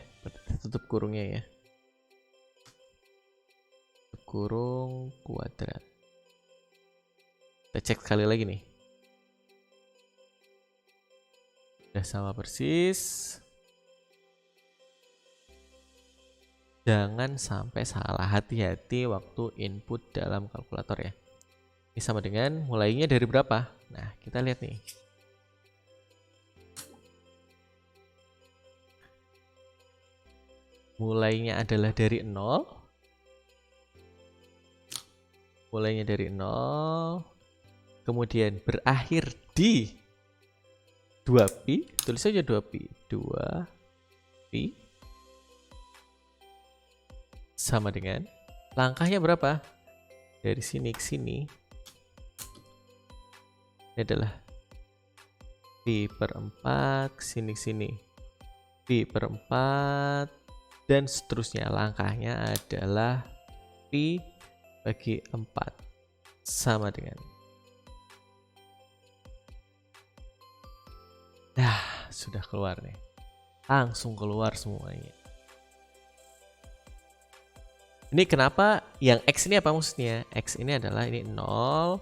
tutup kurungnya ya. Tutup kurung kuadrat. Kita cek sekali lagi nih. Udah sama persis. Jangan sampai salah, hati-hati waktu input dalam kalkulator ya. Ini sama dengan mulainya dari berapa? Nah, kita lihat nih. Mulainya adalah dari 0. Mulainya dari 0. Kemudian berakhir di 2pi. Tulis saja 2pi. 2pi. Sama dengan langkahnya berapa? Dari sini ke sini. Ini adalah pi per 4. Sini ke sini. Pi per 4. Dan seterusnya, langkahnya adalah pi bagi 4 sama dengan. Nah, sudah keluar nih. Langsung keluar semuanya. Ini kenapa yang X ini apa maksudnya? X ini adalah ini 0.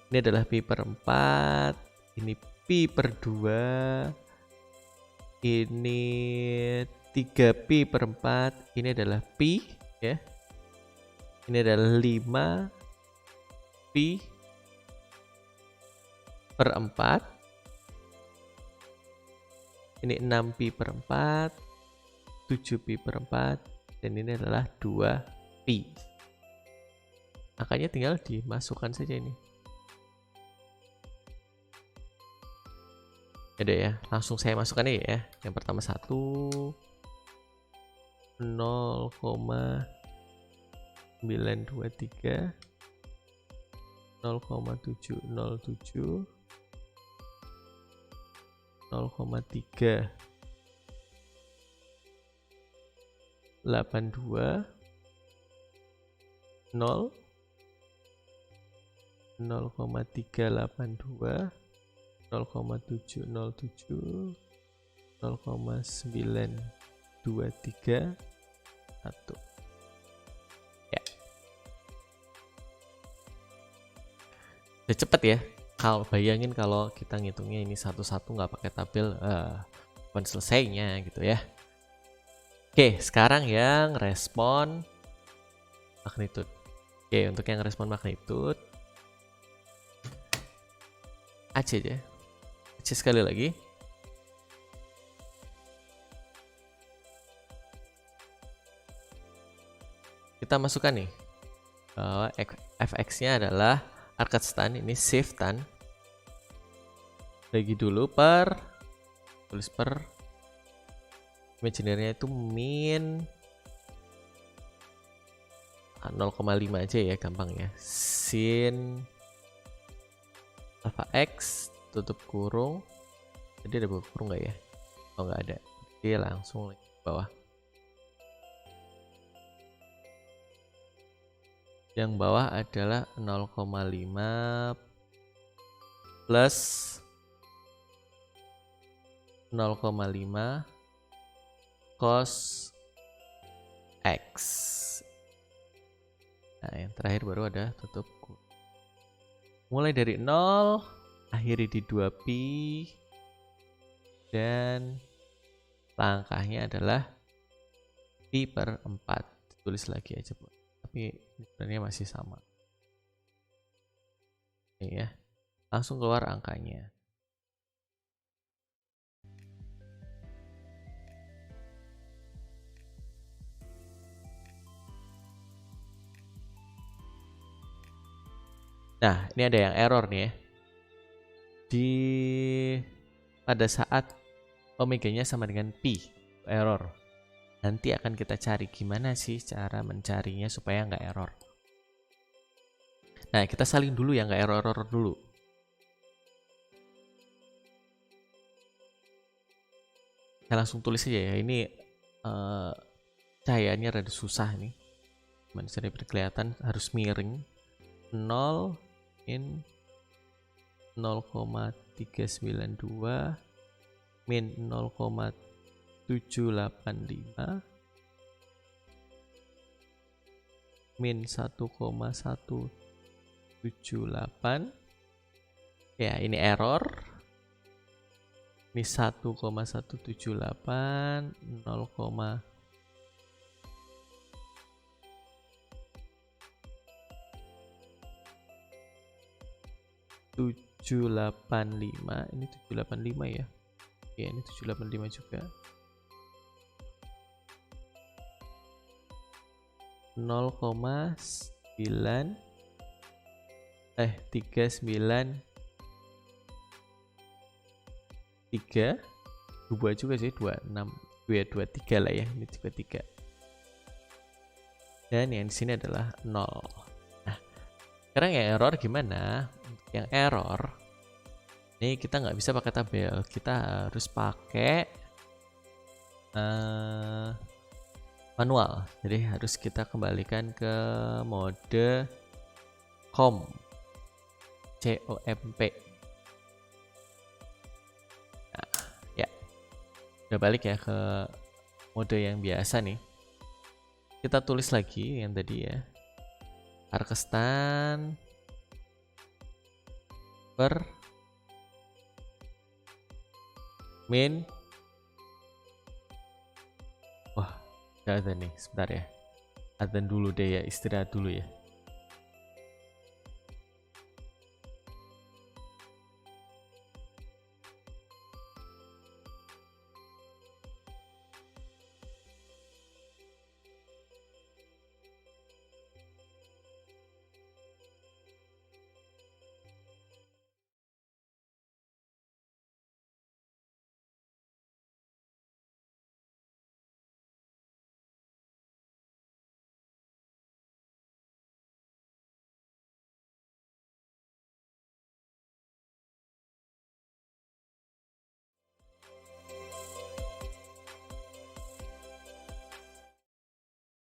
Ini adalah pi per 4. Ini pi per 2. Ini 3pi per 4, ini adalah pi ya. Ini adalah 5pi per 4. Ini 6pi per 4, 7pi per 4, dan ini adalah 2pi. Angkanya tinggal dimasukkan saja ini. Ada ya, langsung saya masukkan ya. Yang pertama 1 0,923 0,707 0,3 82 0 0,382 0,707 0,923 1 ya. Udah cepet ya. Kalau bayangin kalau kita ngitungnya ini satu-satu nggak pakai tabel, bukan selesainya gitu ya. Oke, sekarang yang respon magnitude. Oke, untuk yang respon magnitude AC aja. AC sekali lagi. Kita masukkan nih. Fx-nya adalah arcade stand, ini shift tan. Bagi dulu per, tulis per, imaginernya itu min 0,5 aja ya, gampang ya. Sin alpha x tutup kurung. Jadi ada buka kurung nggak ya? Oh nggak ada. Jadi langsung ke bawah. Yang bawah adalah 0,5 plus 0,5 cos x. Nah, yang terakhir baru ada tutup kurung. Mulai dari 0, akhiri di 2pi, dan langkahnya adalah pi per 4. Tulis lagi aja, Bu. Tapi sebenarnya masih sama. Ini ya, langsung keluar angkanya. Nah, ini ada yang error nih ya. Pada saat omeganya sama dengan pi, error. Nanti akan kita cari gimana sih cara mencarinya supaya nggak error. Nah, kita salin dulu ya, nggak error dulu. Saya langsung tulis aja ya. Ini cahayanya rada susah nih. Cuman bisa kelihatan harus miring. 0 in 0,392 min 0,785 min 1,178. Ya, ini error. Ini 1,178 0,785. Ini 785 ya. Ya, ini 785 juga. 0,9 393 2 juga sih, 26 23 lah ya, ini 23. Dan yang di sini adalah 0. Nah, sekarang yang error gimana? Yang error ini kita nggak bisa pakai tabel, kita harus pakai manual. Jadi harus kita kembalikan ke mode COMP. Nah, ya udah balik ya ke mode yang biasa nih. Kita tulis lagi yang tadi ya, Arkestan per min. Wah, gak ada nih, sebentar ya, adzan dulu deh ya, istirahat dulu ya.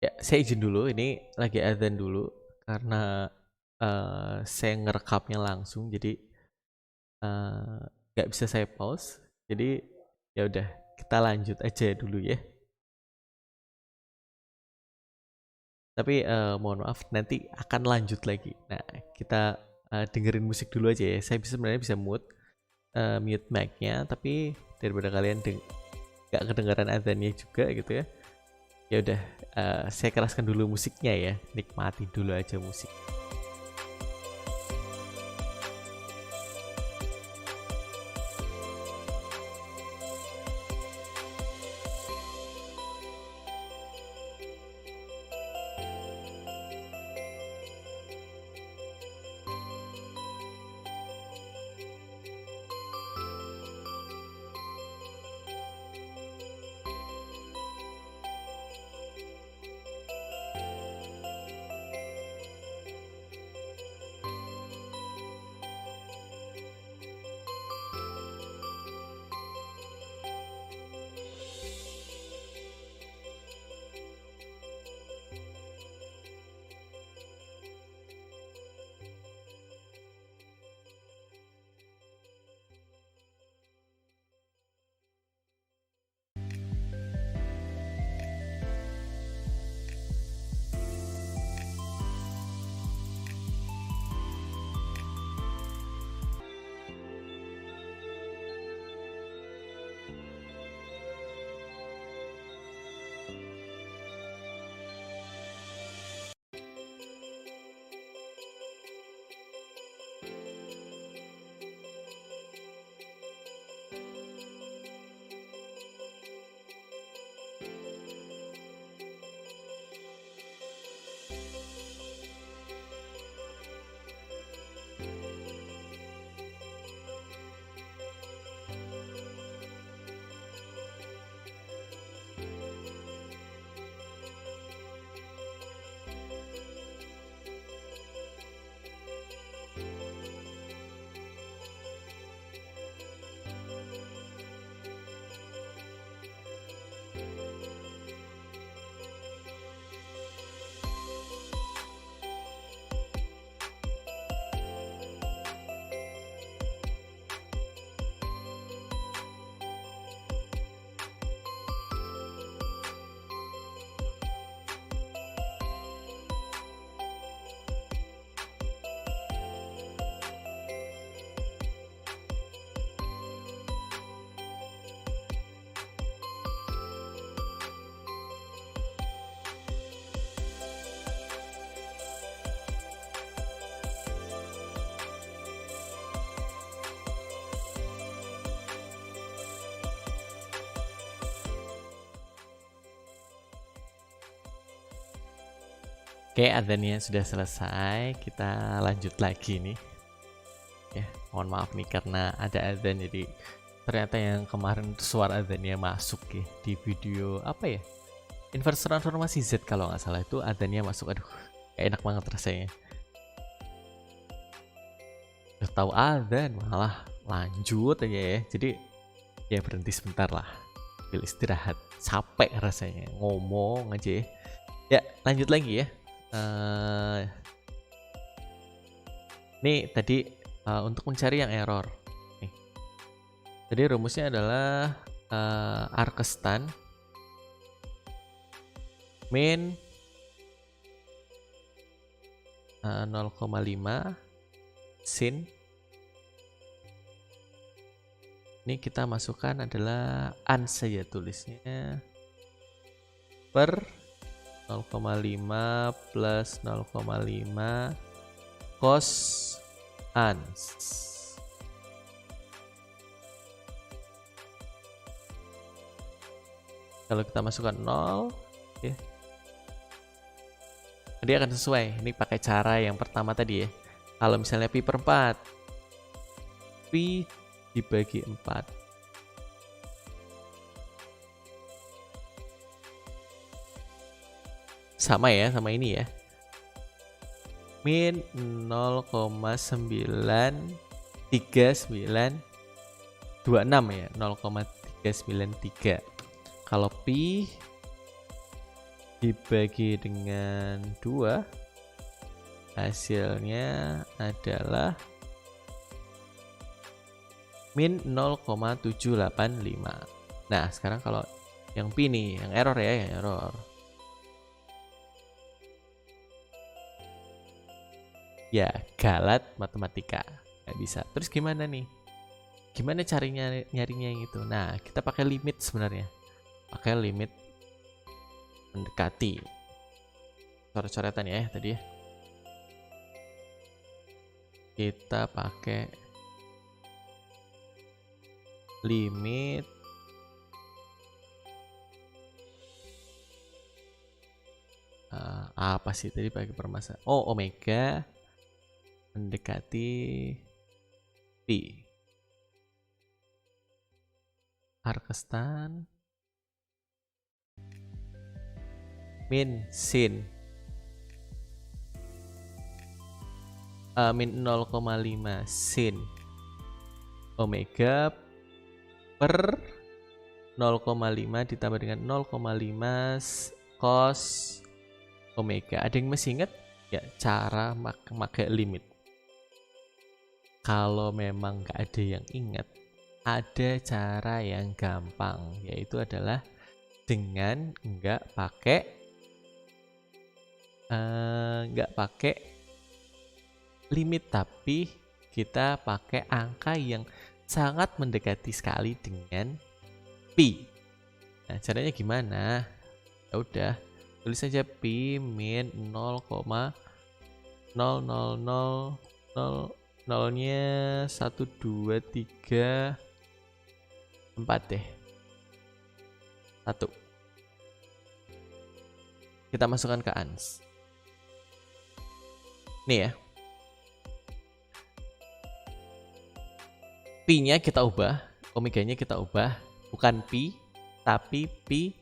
Ya, saya izin dulu, ini lagi adzan dulu karena saya ngerekamnya langsung, jadi nggak bisa saya pause. Jadi ya udah, kita lanjut aja dulu ya. Tapi mohon maaf, nanti akan lanjut lagi. Nah, kita dengerin musik dulu aja ya. Saya sebenarnya bisa mute mic-nya, tapi daripada kalian nggak kedengaran adzannya juga gitu ya. Ya udah, saya keraskan dulu musiknya ya, nikmati dulu aja musik. Oke, adzannya sudah selesai. Kita lanjut lagi nih. Ya, mohon maaf nih karena ada adzan jadi ternyata yang kemarin suara adzannya masuk ya di video apa ya? Inverse transformasi Z kalau nggak salah itu adzannya masuk. Aduh, gak enak banget rasanya. Udah tahu adzan malah lanjut aja ya. Jadi ya berhenti sebentar lah. Ambil istirahat. Capek rasanya ngomong aja ya. Ya, lanjut lagi ya. Nih tadi untuk mencari yang error. Nih. Jadi rumusnya adalah arkestan min 0,5 sin. Ini kita masukkan adalah an saja tulisnya per 0,5 plus 0,5 cos ans. Kalau kita masukkan 0 ya, dia akan sesuai. Ini pakai cara yang pertama tadi ya. Kalau misalnya pi per 4, pi dibagi 4 sama ya, sama ini ya, min 0,93926 ya, 0,393. Kalau pi dibagi dengan 2 hasilnya adalah min 0,785. Nah, sekarang kalau yang pi nih, yang error ya, yang error. Ya, galat matematika. Nggak bisa. Terus gimana nih? Gimana carinya nyarinya yang itu? Nah, kita pakai limit sebenarnya. Pakai limit mendekati. Coret-coretan ya tadi ya. Kita pakai limit apa sih tadi pakai permasalahan? Oh, omega mendekati pi. Arkestan min sin min 0,5 sin omega per 0,5 ditambah dengan 0,5 cos omega. Ada yang masih ingat ya cara pakai limit? Kalau memang nggak ada yang ingat, ada cara yang gampang, yaitu adalah dengan nggak pakai limit, tapi kita pakai angka yang sangat mendekati sekali dengan pi. Nah, caranya gimana? Ya udah, tulis saja pi min 0,00000-nya 1 2 3 4 deh. 1. Kita masukkan ke ans. Nih ya. Pi-nya kita ubah, omega-nya kita ubah, bukan pi, tapi pi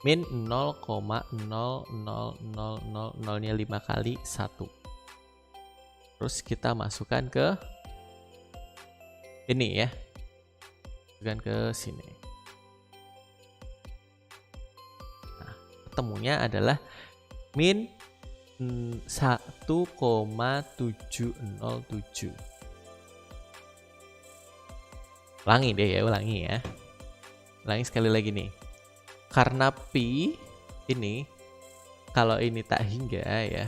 min 0,00000-nya 5 kali 1. Terus kita masukkan ke ini ya. Masukkan ke sini. Nah, ketemunya adalah min 1,707. Ulangi deh ya, ulangi ya. Ulangi sekali lagi nih. Karena pi ini, kalau ini tak hingga ya,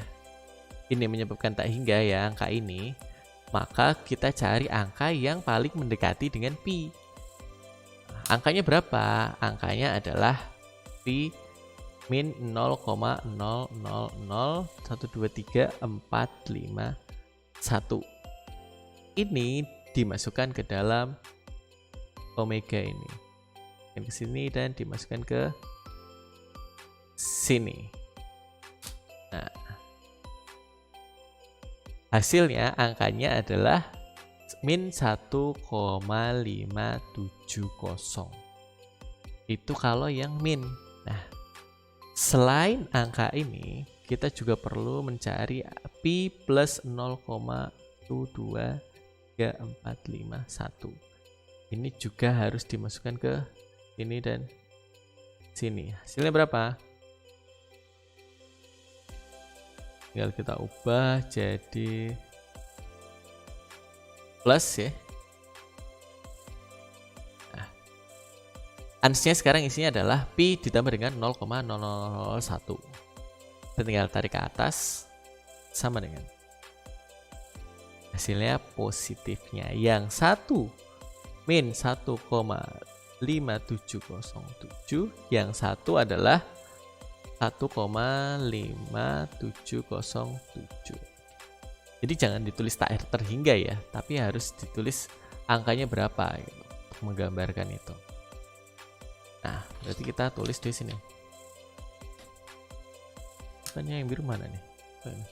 ini menyebabkan tak hingga ya angka ini, maka kita cari angka yang paling mendekati dengan pi. Angkanya berapa? Angkanya adalah pi min 0,000123451. Ini dimasukkan ke dalam omega ini. Ke sini dan dimasukkan ke sini. Nah, Hasilnya angkanya adalah min 1,570. Itu kalau yang min. Nah, selain angka ini, kita juga perlu mencari pi plus 0,1234551. Ini juga harus dimasukkan ke sini dan sini. Hasilnya berapa? Tinggal kita ubah jadi plus ya. Nah, ansnya sekarang isinya adalah pi ditambah dengan 0,001. Kita tinggal tarik ke atas sama dengan hasilnya positifnya. Yang satu min 1,5707, yang satu adalah 1,5707. Jadi jangan ditulis tak terhingga ya, tapi harus ditulis angkanya berapa gitu, untuk menggambarkan itu. Nah, berarti kita tulis di sini. Bukannya yang biru mana nih? Oh, ini.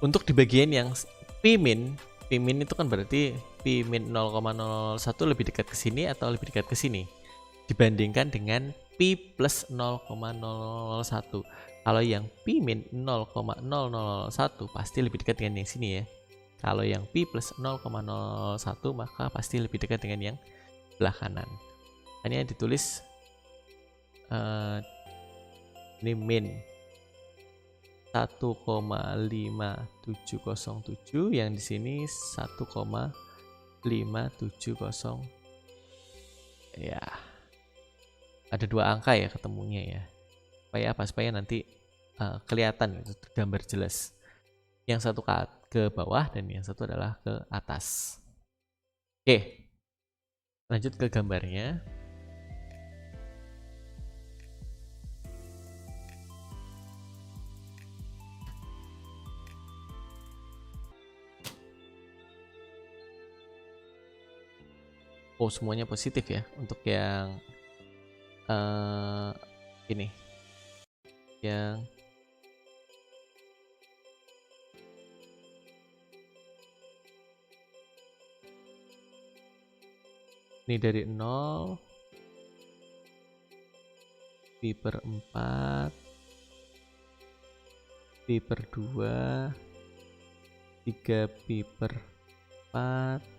Untuk di bagian yang pi min itu kan berarti pi min 0,01 lebih dekat ke sini atau lebih dekat ke sini dibandingkan dengan pi plus 0,001. Kalau yang pi min 0,001 pasti lebih dekat dengan yang sini ya. Kalau yang pi plus 0,01 maka pasti lebih dekat dengan yang sebelah kanan. Hanya ditulis ini min 1,5707, yang di sini 1,570. Ya, ada dua angka ya ketemunya ya. Supaya apa? Supaya nanti kelihatan gitu, gambar jelas. Yang satu ke bawah dan yang satu adalah ke atas. Oke, lanjut ke gambarnya. Oh, semuanya positif ya untuk yang ini, yang ini dari 0 pi per 4 pi per 2 3 pi per 4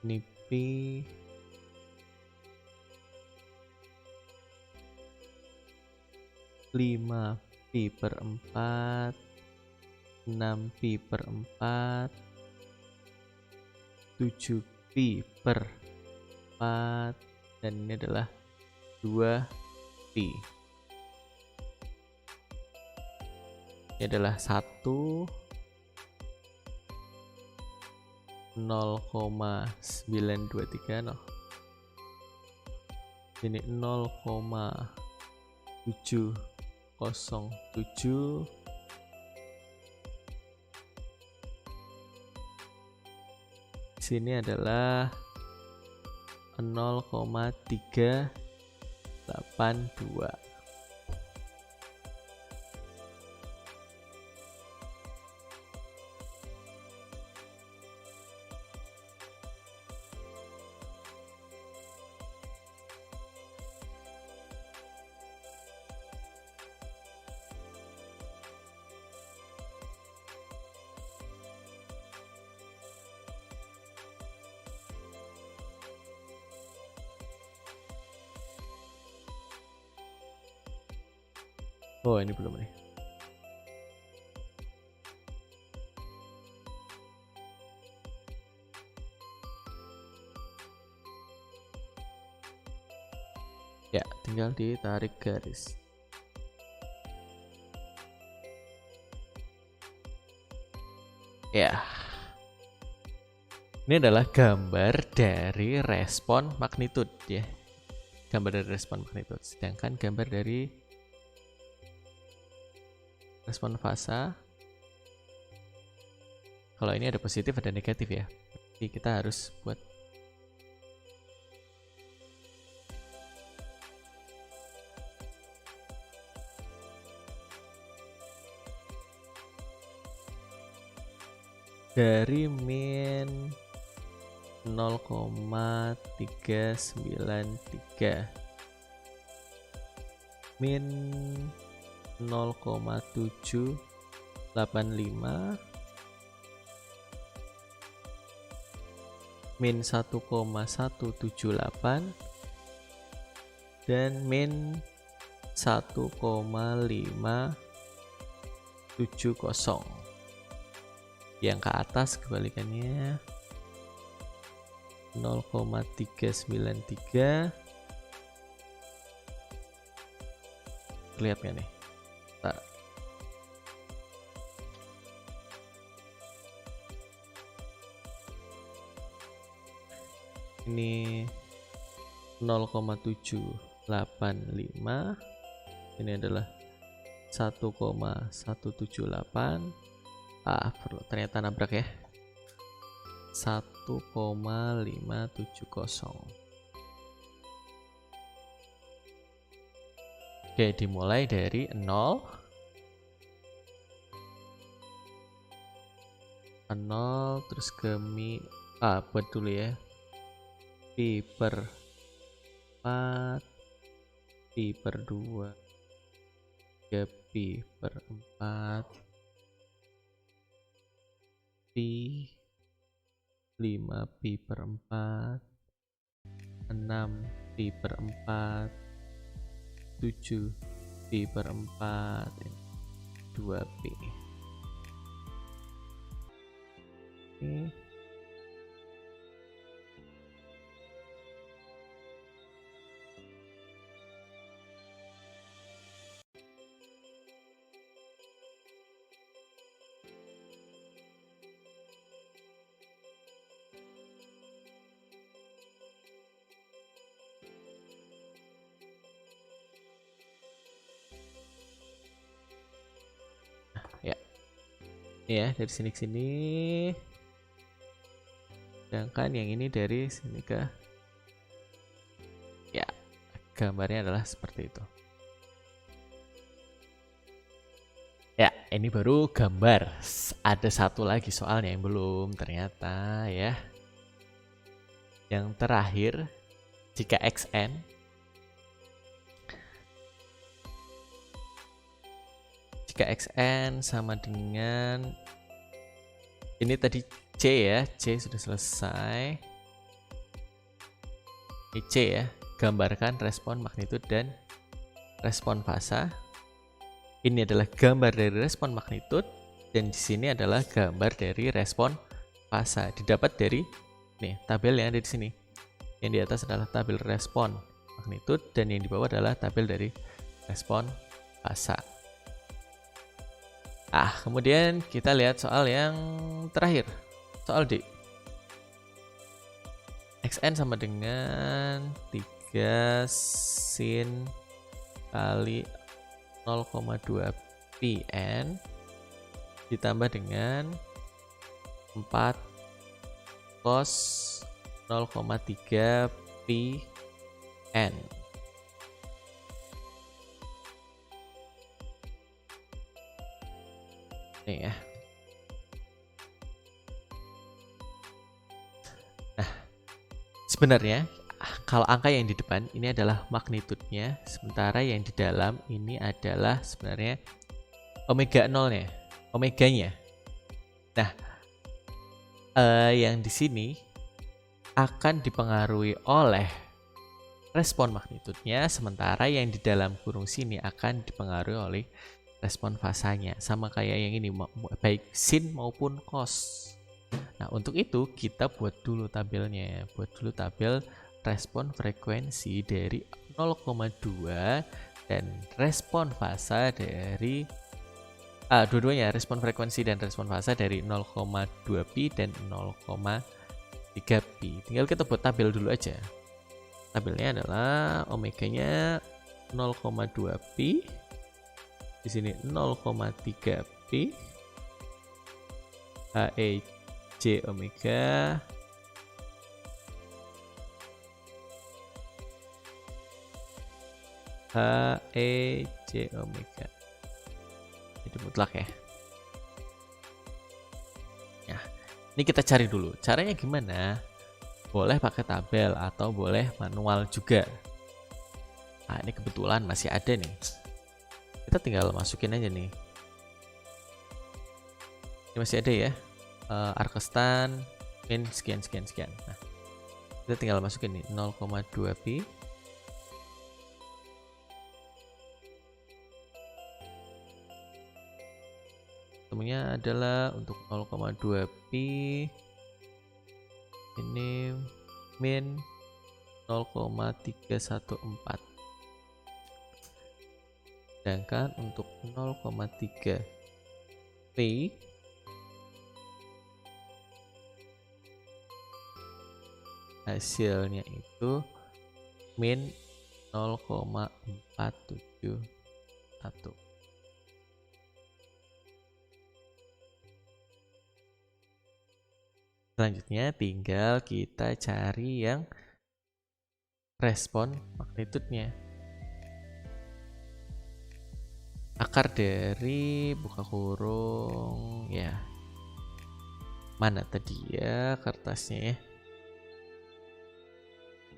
ini pi 5 pi per 4 6 pi per 4 7 pi per 4 dan ini adalah 2 pi. Ini adalah 1 0,923 no. Ini 0,707. Sini adalah 0,382. Oh, ini belum nih. Ya, tinggal ditarik garis. Ya. Ini adalah gambar dari respon magnitude ya. Gambar dari respon magnitude. Sedangkan gambar dari respon fasa, kalau ini ada positif ada negatif ya, jadi kita harus buat dari min 0,393 min 0,785 min 1,178 dan min 1,570. Yang ke atas kebalikannya 0,393. Lihat nggak nih? Bentar. Ini 0,785. Ini adalah 1,178. Ternyata nabrak ya. 1,570. Oke, dimulai dari 0 terus ke buat dulu ya. Pi per 4, pi per 2, 3 pi per 4, pi 5 pi per 4, 6 pi per 4, 7 pi per 4, 2 pi. Oke. Ya, dari sini ke sini. Sedangkan yang ini dari sini ke, ya, gambarnya adalah seperti itu. Ya, ini baru gambar. Ada satu lagi soalnya yang belum ternyata ya. Yang terakhir, jika xn sama dengan ini tadi C ya, C sudah selesai. Ini C ya, gambarkan respon magnitudo dan respon fasa. Ini adalah gambar dari respon magnitudo dan di sini adalah gambar dari respon fasa. Didapat dari nih tabel yang ada di sini. Yang di atas adalah tabel respon magnitudo dan yang di bawah adalah tabel dari respon fasa. Kemudian kita lihat soal yang terakhir, soal D. Xn sama dengan 3 sin kali 0,2 Pn ditambah dengan 4 cos 0,3 Pn. Nih ya. Nah, sebenarnya kalau angka yang di depan ini adalah magnitudenya, sementara yang di dalam ini adalah sebenarnya omega 0-nya, omeganya. Nah, yang di sini akan dipengaruhi oleh respon magnitudenya, sementara yang di dalam kurung sini akan dipengaruhi oleh respon fasanya. Sama kayak yang ini, baik sin maupun cos. Nah, untuk itu kita buat dulu tabelnya. Buat dulu tabel respon frekuensi dari 0,2 dan respon fasa dari dua-duanya, respon frekuensi dan respon fasa dari 0,2 pi dan 0,3 pi. Tinggal kita buat tabel dulu aja. Tabelnya adalah omeganya 0,2 pi. Di sini 0,3 pi. J omega J omega. Itu mutlak ya. Nah, Ini kita cari dulu. Caranya gimana? Boleh pakai tabel atau boleh manual juga. Nah, ini kebetulan masih ada nih. Kita tinggal masukin aja nih. Ini masih ada ya. Arkestan min sekian. Nah, kita tinggal masukin nih 0,2 pi. Temunya adalah untuk 0,2 pi ini min 0,314. Sedangkan untuk 0,3 pi hasilnya itu min 0,471. Selanjutnya tinggal kita cari yang respon magnitudenya. Akar dari buka kurung ya. Mana tadi ya kertasnya ya?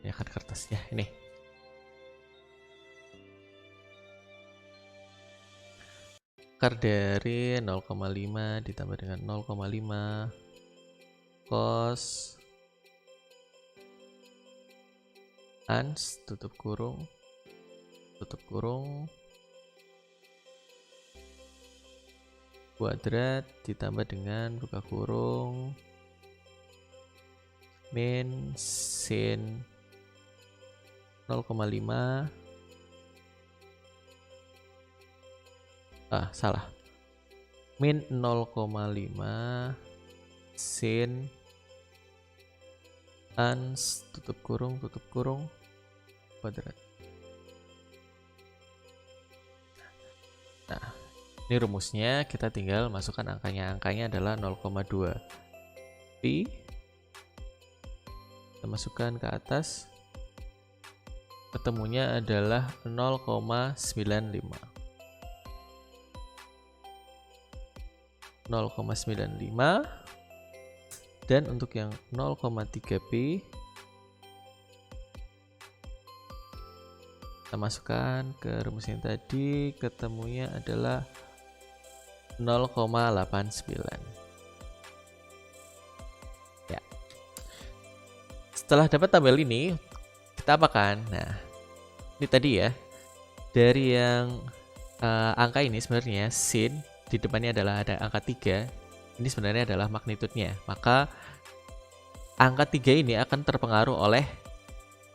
Ya kan kertasnya ini. Akar dari 0,5 ditambah dengan 0,5 cos ans tutup kurung kuadrat ditambah dengan buka kurung min sin 0,5 salah min 0,5 sin ans tutup kurung kuadrat. Nah, ini rumusnya kita tinggal masukkan angkanya. Angkanya adalah 0,2 pi. Kita masukkan ke atas. Ketemunya adalah 0,95. 0,95. Dan untuk yang 0,3 pi kita masukkan ke rumus yang tadi, ketemunya adalah 0,89. Ya. Setelah dapat tabel ini, kita apakan? Nah, ini tadi ya. Dari yang angka ini sebenarnya sin di depannya adalah ada angka 3. Ini sebenarnya adalah magnitudnya. Maka angka 3 ini akan terpengaruh oleh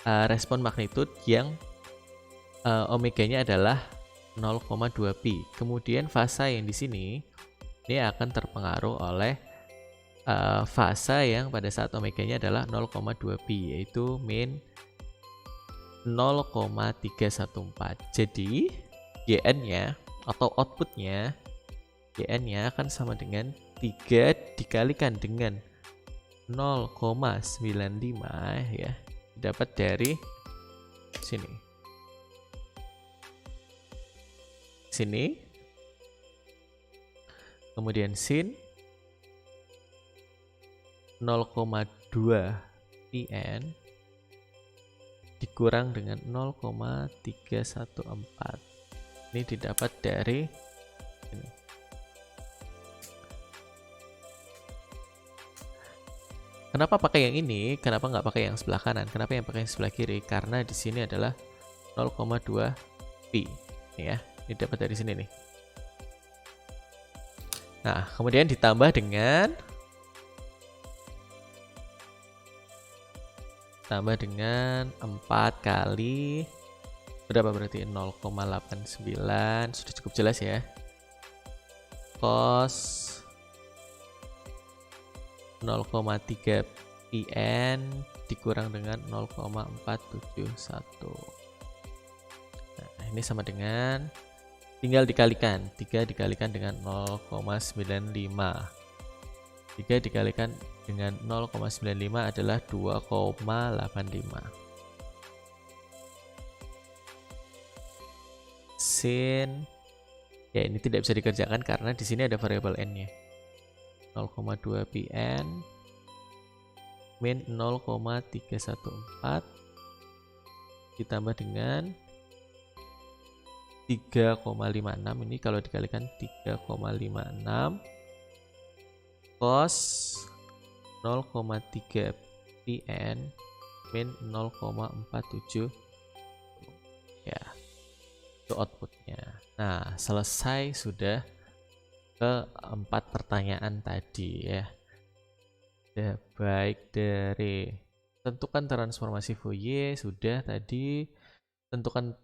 respon magnitud yang omeganya adalah 0,2 pi. Kemudian fasa yang di sini ini akan terpengaruh oleh fasa yang pada saat omeganya adalah 0,2 pi, yaitu min 0,314. Jadi GN-nya atau outputnya GN-nya akan sama dengan 3 dikalikan dengan 0,95 ya, dapat dari sini. Kemudian sin 0,2 pn dikurang dengan 0,314. Ini didapat dari ini. Kenapa pakai yang ini? Kenapa nggak pakai yang sebelah kanan? Kenapa yang pakai yang sebelah kiri? Karena di sini adalah 0,2 pi. Nih ya, ini dapat dari sini nih. Nah, kemudian ditambah dengan 4 kali berapa berarti 0,89, sudah cukup jelas ya. Cos 0,3 pn dikurang dengan 0,471. Nah, ini sama dengan tinggal dikalikan 3 dikalikan dengan 0,95. 3 dikalikan dengan 0,95 adalah 2,85. Sin ya ini tidak bisa dikerjakan karena di sini ada variabel n-nya. 0,2 pn min 0,314 ditambah dengan 3,56. Ini kalau dikalikan 3,56 cos 0,3 pn min 0,47 ya, itu outputnya. Nah, selesai sudah keempat pertanyaan tadi ya. Sudah baik dari tentukan transformasi Fourier sudah tadi, tentukan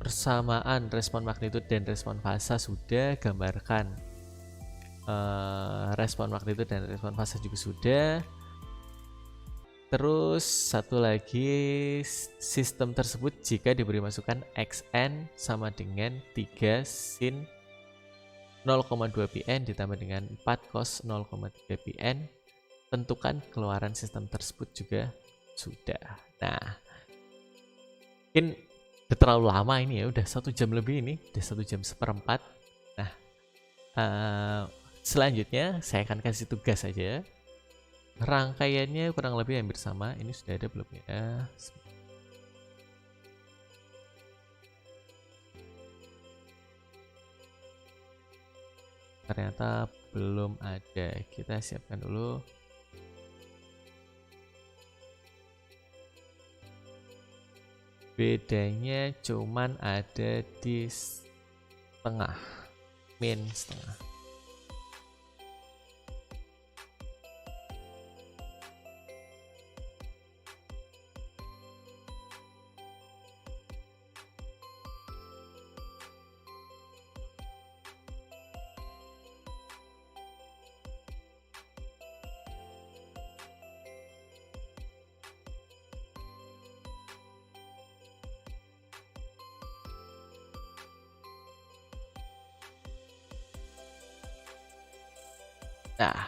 persamaan respon magnitud dan respon fasa sudah, gambarkan respon magnitud dan respon fasa juga sudah. Terus satu lagi, sistem tersebut jika diberi masukan xn sama dengan 3 sin 0,2 pn ditambah dengan 4 cos 0,3 pn, tentukan keluaran sistem tersebut juga sudah. Nah, mungkin udah terlalu lama ini ya, udah 1 jam lebih ini, udah 1 jam seperempat. Nah, selanjutnya saya akan kasih tugas aja. Rangkaiannya kurang lebih hampir sama. Ini sudah ada belum ya? Ternyata belum ada. Kita siapkan dulu. Bedanya cuman ada di setengah, min setengah. Nah,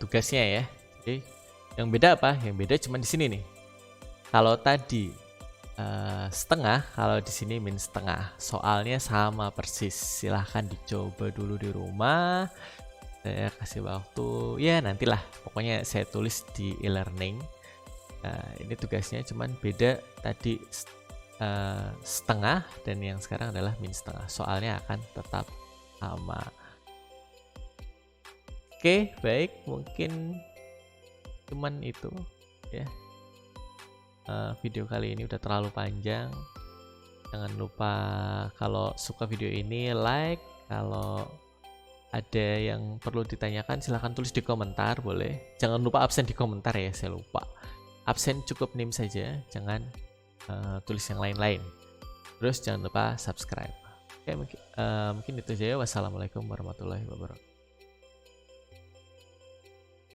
tugasnya ya. Jadi yang beda apa? Yang beda cuma di sini nih. Kalau tadi setengah, kalau di sini min setengah. Soalnya sama persis. Silahkan dicoba dulu di rumah. Saya kasih waktu. Ya nantilah. Pokoknya saya tulis di e-learning. Ini tugasnya cuman beda tadi setengah dan yang sekarang adalah min setengah. Soalnya akan tetap sama. Oke, baik, mungkin cuman itu ya. Video kali ini udah terlalu panjang. Jangan lupa kalau suka video ini like. Kalau ada yang perlu ditanyakan silahkan tulis di komentar, boleh. Jangan lupa absen di komentar ya, saya lupa. Absen cukup nim saja, jangan tulis yang lain-lain. Terus jangan lupa subscribe. Oke, mungkin itu aja. Wassalamualaikum warahmatullahi wabarakatuh.